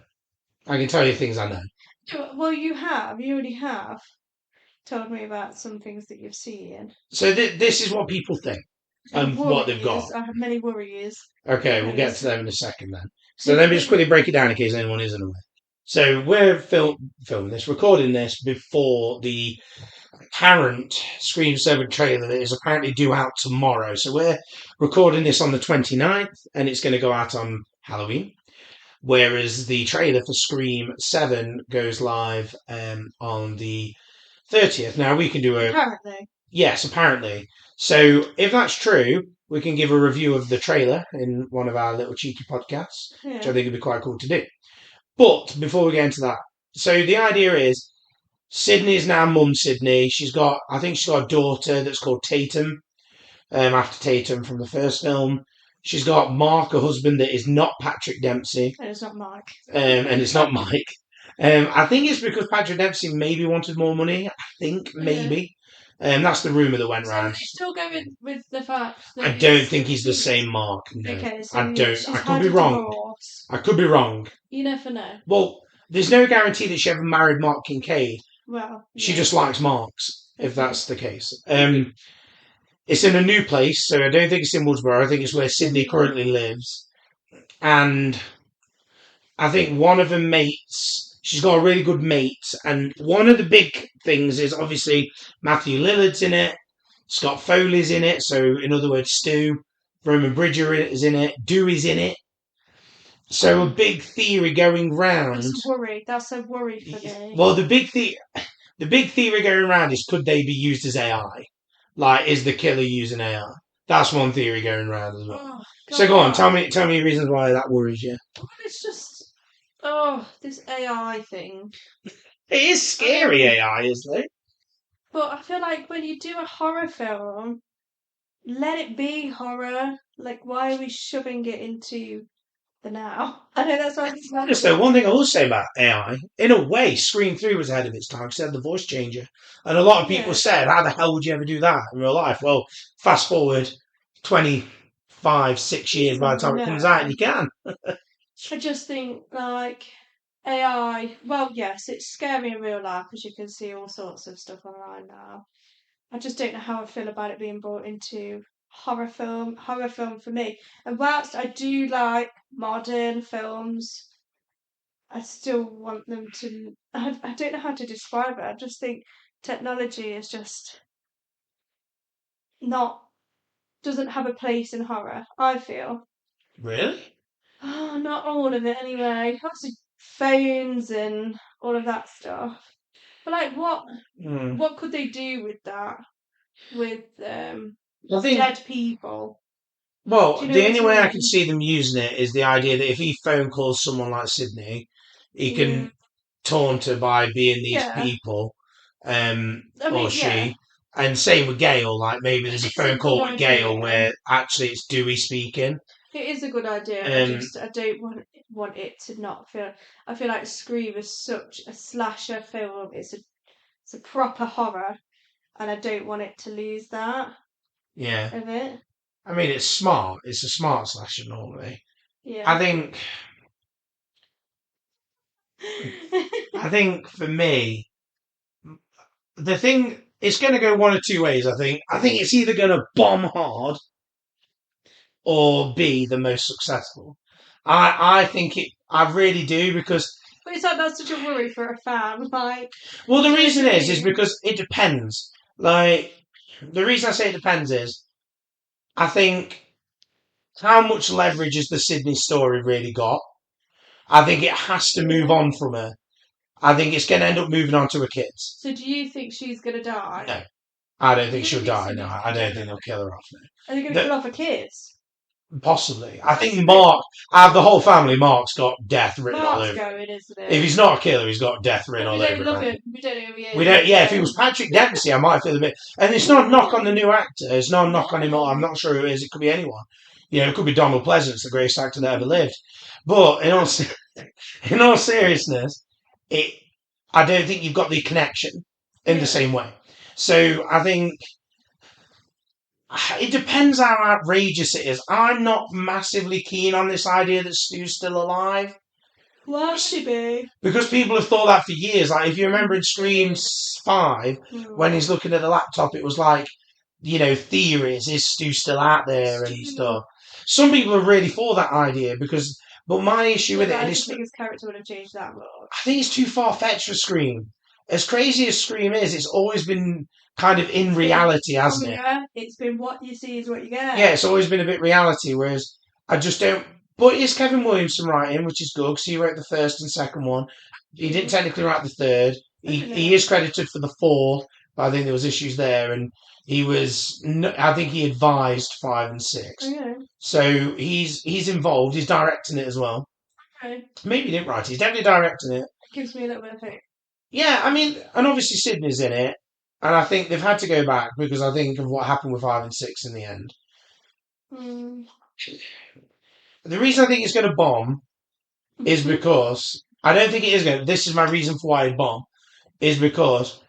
Speaker 1: I can tell you things I know.
Speaker 2: Well, you already have told me about some things that you've seen.
Speaker 1: So this is what people think and what they've got.
Speaker 2: I have many worries.
Speaker 1: Okay, we'll get to them in a second then. So let me just quickly break it down in case anyone isn't aware. So we're filming this, recording this before the apparent Scream 7 trailer that is apparently due out tomorrow. So we're recording this on the 29th and it's going to go out on Halloween. Whereas the trailer for Scream 7 goes live on the 30th. Now we can do
Speaker 2: Apparently.
Speaker 1: Yes, apparently. So if that's true, we can give a review of the trailer in one of our little cheeky podcasts, which I think would be quite cool to do. But before we get into that, so the idea is Sydney is now Mum Sydney. I think she's got a daughter that's called Tatum, after Tatum from the first film. She's got Mark, a husband that is not Patrick Dempsey.
Speaker 2: And it's not Mike.
Speaker 1: And it's not Mike. I think it's because Patrick Dempsey maybe wanted more money. I think, maybe. That's the rumour that went round.
Speaker 2: So you're still going with the fact that
Speaker 1: I don't think he's the same Mark. No.
Speaker 2: Okay, so
Speaker 1: I don't.
Speaker 2: she's
Speaker 1: I could
Speaker 2: had
Speaker 1: be
Speaker 2: a
Speaker 1: wrong.
Speaker 2: divorce.
Speaker 1: I could be wrong.
Speaker 2: You never know.
Speaker 1: Well, there's no guarantee that she ever married Mark Kincaid.
Speaker 2: Well,
Speaker 1: She
Speaker 2: yeah.
Speaker 1: just likes Marks, if that's the case. It's in a new place, so I don't think it's in Woodsboro. I think it's where Sydney currently lives. And I think one of her mates, she's got a really good mate. And one of the big things is obviously Matthew Lillard's in it. Scott Foley's in it. So, in other words, Stu. Roman Bridger is in it. Dewey's in it. So, a big theory going round.
Speaker 2: That's a worry for me.
Speaker 1: Well, the big theory going around is, could they be used as AI? Like, is the killer using AI? That's one theory going around as well. Oh, so go on, tell me reasons why that worries you.
Speaker 2: It's just, this AI thing.
Speaker 1: It is scary AI, isn't it?
Speaker 2: But I feel like when you do a horror film, let it be horror. Like, why are we shoving it into the now? I know that's what I'm
Speaker 1: Just though, one thing I will say about AI, in a way, Scream 3 was ahead of its time because it had the voice changer. And a lot of people said, how the hell would you ever do that in real life? Well, fast forward 6 years by the time it comes out, and you can.
Speaker 2: I just think, like, AI, well, yes, it's scary in real life because you can see all sorts of stuff online now. I just don't know how I feel about it being brought into horror film for me. And whilst I do like modern films, I still want them to, I don't know how to describe it. I just think technology is just doesn't have a place in horror, I feel.
Speaker 1: Really?
Speaker 2: Oh, not all of it anyway. Obviously phones and all of that stuff. But like what could they do with that? With dead people?
Speaker 1: Well, the only way I can see them using it is the idea that if he phone calls someone like Sydney, he can taunt her by being these people, or she. And same with Gail, like maybe there's a phone call with Gail where actually it's Dewey speaking.
Speaker 2: It is a good idea. I don't want it to not feel. I feel like Scream is such a slasher film. It's a proper horror, and I don't want it to lose that.
Speaker 1: Yeah.
Speaker 2: Of it.
Speaker 1: I mean, it's smart. It's a smart slasher normally.
Speaker 2: Yeah.
Speaker 1: I think for me, the thing, it's going to go one of two ways. I think it's either going to bomb hard or be the most successful. I think it. I really do, because.
Speaker 2: But it's like that's such a worry for a fan. Like.
Speaker 1: Well, the reason is because it depends. Like, the reason I say it depends is, I think, how much leverage has the Sydney story really got? I think it has to move on from her. I think it's going to end up moving on to her kids.
Speaker 2: So do you think she's going to die?
Speaker 1: No. I don't think she'll die, no. I don't think they'll kill her off. No.
Speaker 2: Are they going to kill off her kids?
Speaker 1: Possibly. I think Mark, out of the whole family, Mark's got death written all over him.
Speaker 2: Going, isn't it?
Speaker 1: If he's not a killer, he's got death written all over him.
Speaker 2: We don't know who he is.
Speaker 1: We don't. Yeah, if he was Patrick Dempsey, I might feel a bit. And it's not a knock on the new actor. It's not a knock on him. I'm not sure who it is. It could be anyone. You know, it could be Donald Pleasance, the greatest actor that ever lived. But in all seriousness, I don't think you've got the connection in the same way. So I think it depends how outrageous it is. I'm not massively keen on this idea that Stu's still alive.
Speaker 2: Why should she be?
Speaker 1: Because people have thought that for years. Like, if you remember in Scream 5, when he's looking at the laptop, it was like, you know, theories. Is Stu still out there and stuff? Some people are really for that idea but my issue with it...
Speaker 2: I just think his character would have changed that much.
Speaker 1: I think it's too far-fetched for Scream. As crazy as Scream is, it's always been kind of in reality, hasn't it?
Speaker 2: Yeah, it's been what you see is what you get.
Speaker 1: Yeah, it's always been a bit reality, whereas I just don't... But it's Kevin Williamson writing, which is good, because he wrote the first and second one. He didn't technically write the third. He is credited for the fourth, But I think there was issues there, and I think he advised 5 and 6.
Speaker 2: Okay.
Speaker 1: So he's involved. He's directing it as well.
Speaker 2: Okay.
Speaker 1: Maybe he didn't write it. He's definitely directing it.
Speaker 2: Gives me a little bit of hope.
Speaker 1: Yeah, I mean, and obviously Sydney's in it, and I think they've had to go back because I think of what happened with 5 and 6 in the end. The reason I think it's going to bomb is because I don't think it is going to. This is my reason for why it bomb. Is because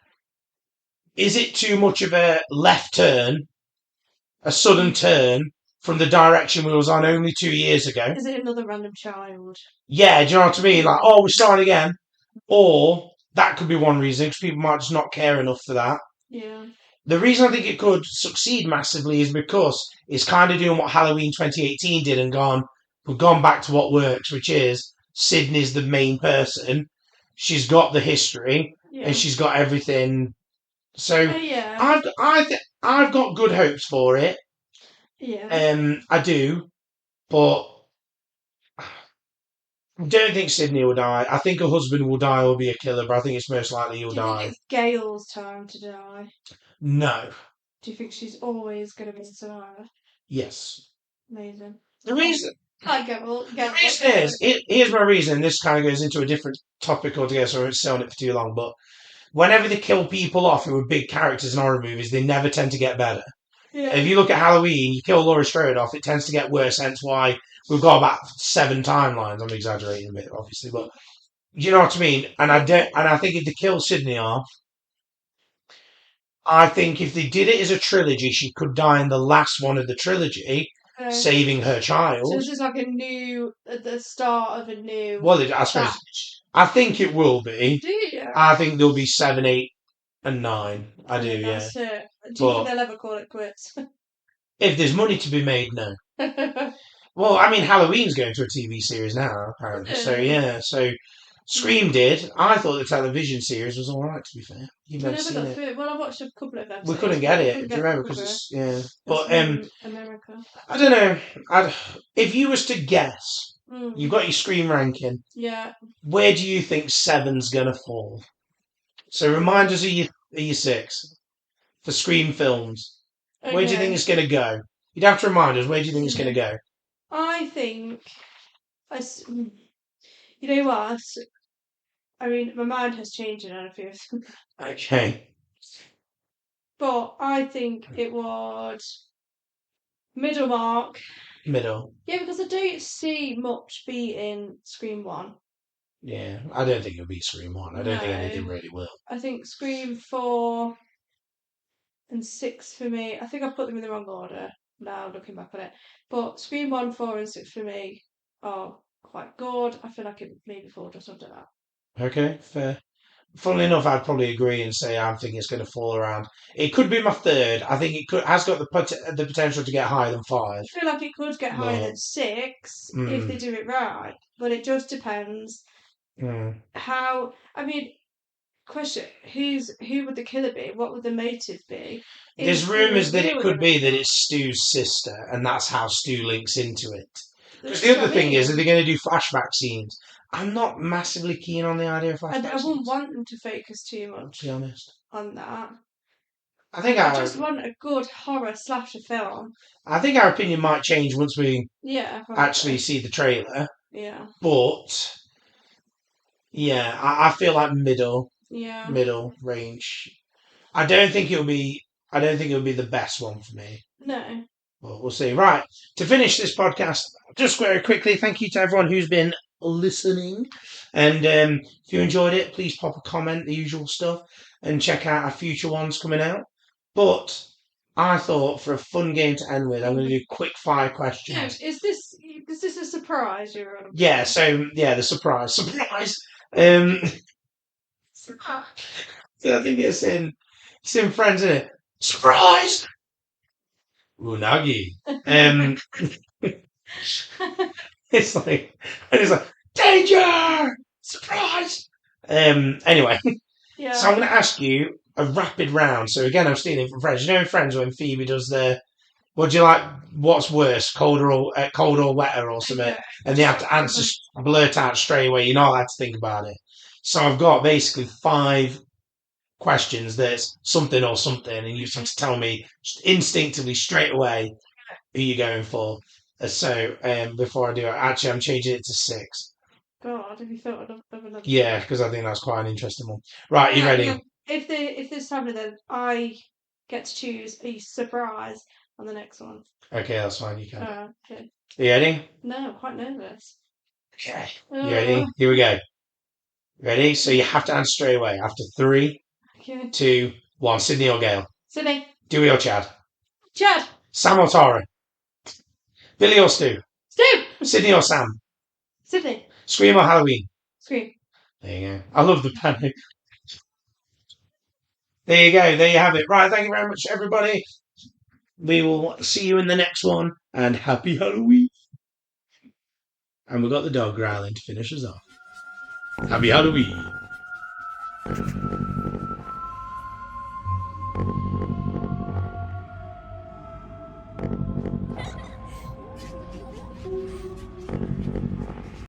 Speaker 1: is it too much of a left turn, a sudden turn from the direction we was on only 2 years ago?
Speaker 2: Is it another random child?
Speaker 1: Yeah, do you know what I mean? Like, oh, we're starting again. Or that could be one reason, because people might just not care enough for that.
Speaker 2: Yeah.
Speaker 1: The reason I think it could succeed massively is because it's kind of doing what Halloween 2018 did and we've gone back to what works, which is Sydney's the main person. She's got the history and she's got everything. So
Speaker 2: yeah.
Speaker 1: I've got good hopes for it.
Speaker 2: Yeah.
Speaker 1: I do, but I don't think Sydney will die. I think her husband will die or be a killer, but I think it's most likely he'll die.
Speaker 2: Do you think it's Gail's time to die?
Speaker 1: No.
Speaker 2: Do you think she's always going to be the survivor?
Speaker 1: Yes.
Speaker 2: Amazing.
Speaker 1: The reason...
Speaker 2: The
Speaker 1: reason is, here's my reason, this kind of goes into a different topic altogether, so I won't stay on it for too long, but whenever they kill people off who are big characters in horror movies, they never tend to get better. Yeah. If you look at Halloween, you kill Laurie Strode off, it tends to get worse, hence why we've got about 7 timelines. I'm exaggerating a bit, obviously, but you know what I mean? And I think if they kill Sydney off, I think if they did it as a trilogy, she could die in the last one of the trilogy, saving her child.
Speaker 2: So this is like the start of a new...
Speaker 1: Well, I think it will be.
Speaker 2: Do you?
Speaker 1: I think there'll be 7, 8 and 9. I do, yeah.
Speaker 2: That's it. Do you think they'll ever call it quits?
Speaker 1: If there's money to be made, no. Well, I mean, Halloween's going to a TV series now, apparently. So, yeah. So, Scream did. I thought the television series was all right, to be fair. You've never seen it.
Speaker 2: Well, I watched a couple of episodes.
Speaker 1: We couldn't get it. Do you remember? Because it's, yeah. But,
Speaker 2: America.
Speaker 1: I don't know. If you was to guess, you've got your Scream ranking.
Speaker 2: Yeah.
Speaker 1: Where do you think 7's going to fall? So, remind us of your 6 for Scream films. Okay. Where do you think it's going to go? You'd have to remind us, where do you think it's going to go?
Speaker 2: I think... You know what? I mean, my mind has changed on a few of them.
Speaker 1: Okay.
Speaker 2: But I think it would... Middle mark.
Speaker 1: Middle.
Speaker 2: Yeah, because I don't see much beating Scream 1.
Speaker 1: Yeah, I don't think it'll beat Scream 1. I don't think anything really will.
Speaker 2: I think Scream 4 and 6 for me... I think I put them in the wrong order now, looking back on it. But Scream 1, 4 and 6 for me are quite good. I feel like it maybe 4 just under that.
Speaker 1: Okay, fair. Funnily enough, I'd probably agree and say I think it's going to fall around. It could be my 3rd. I think it has got the potential to get higher than 5.
Speaker 2: I feel like it could get higher than 6 if they do it right, but it just depends how. I mean, question: who would the killer be? What would the motive be?
Speaker 1: There's rumours that it could be that it's Stu's sister, and that's how Stu links into it. Because the other thing is, are they going to do flashback scenes? I'm not massively keen on the idea of flashback scenes.
Speaker 2: I wouldn't want them to focus too much,
Speaker 1: to be honest,
Speaker 2: on that.
Speaker 1: I
Speaker 2: just want a good horror slasher film.
Speaker 1: I think our opinion might change once we actually see the trailer.
Speaker 2: Yeah.
Speaker 1: But yeah, I feel like middle range. I don't think it'll be the best one for me.
Speaker 2: No.
Speaker 1: Well, we'll see. Right, to finish this podcast, just very quickly, thank you to everyone who's been listening. And if you enjoyed it, please pop a comment, the usual stuff, and check out our future ones coming out. But I thought for a fun game to end with, I'm going to do quick fire questions.
Speaker 2: Yeah, is this a surprise you're on?
Speaker 1: Yeah, so, the surprise. So I think it's in Friends, isn't it? Surprise! Unagi. It's like danger! Surprise! Anyway. Yeah. So I'm going to ask you a rapid round. So again, I'm stealing from Friends. You know in Friends when Phoebe does what do you like, what's worse, cold or wetter or something? Yeah. And they have to answer, blurt out straight away. You're not allowed to think about it. So I've got basically 5 questions that's something or something, and you just have to tell me instinctively straight away who you're going for. So before I do it, actually, I'm changing it to 6.
Speaker 2: God, have you thought of another?
Speaker 1: Yeah, because I think that's quite an interesting one. Right, you ready?
Speaker 2: Yeah. If this time then I get to choose a surprise on the next one.
Speaker 1: Okay, that's fine. You can.
Speaker 2: Okay.
Speaker 1: Are you ready?
Speaker 2: No, I'm quite nervous.
Speaker 1: Okay. You ready? Here we go. Ready? So you have to answer straight away. After 3,
Speaker 2: Okay.
Speaker 1: 2, 1. Sydney or Gail?
Speaker 2: Sydney.
Speaker 1: Dewey or Chad?
Speaker 2: Chad.
Speaker 1: Sam or Tara? Billy or Stu?
Speaker 2: Stu.
Speaker 1: Sydney or Sam?
Speaker 2: Sydney.
Speaker 1: Scream or Halloween?
Speaker 2: Scream.
Speaker 1: There you go. I love the panic. There you go. There you have it. Right. Thank you very much, everybody. We will see you in the next one. And happy Halloween. And we've got the dog growling to finish us off. Happy Halloween.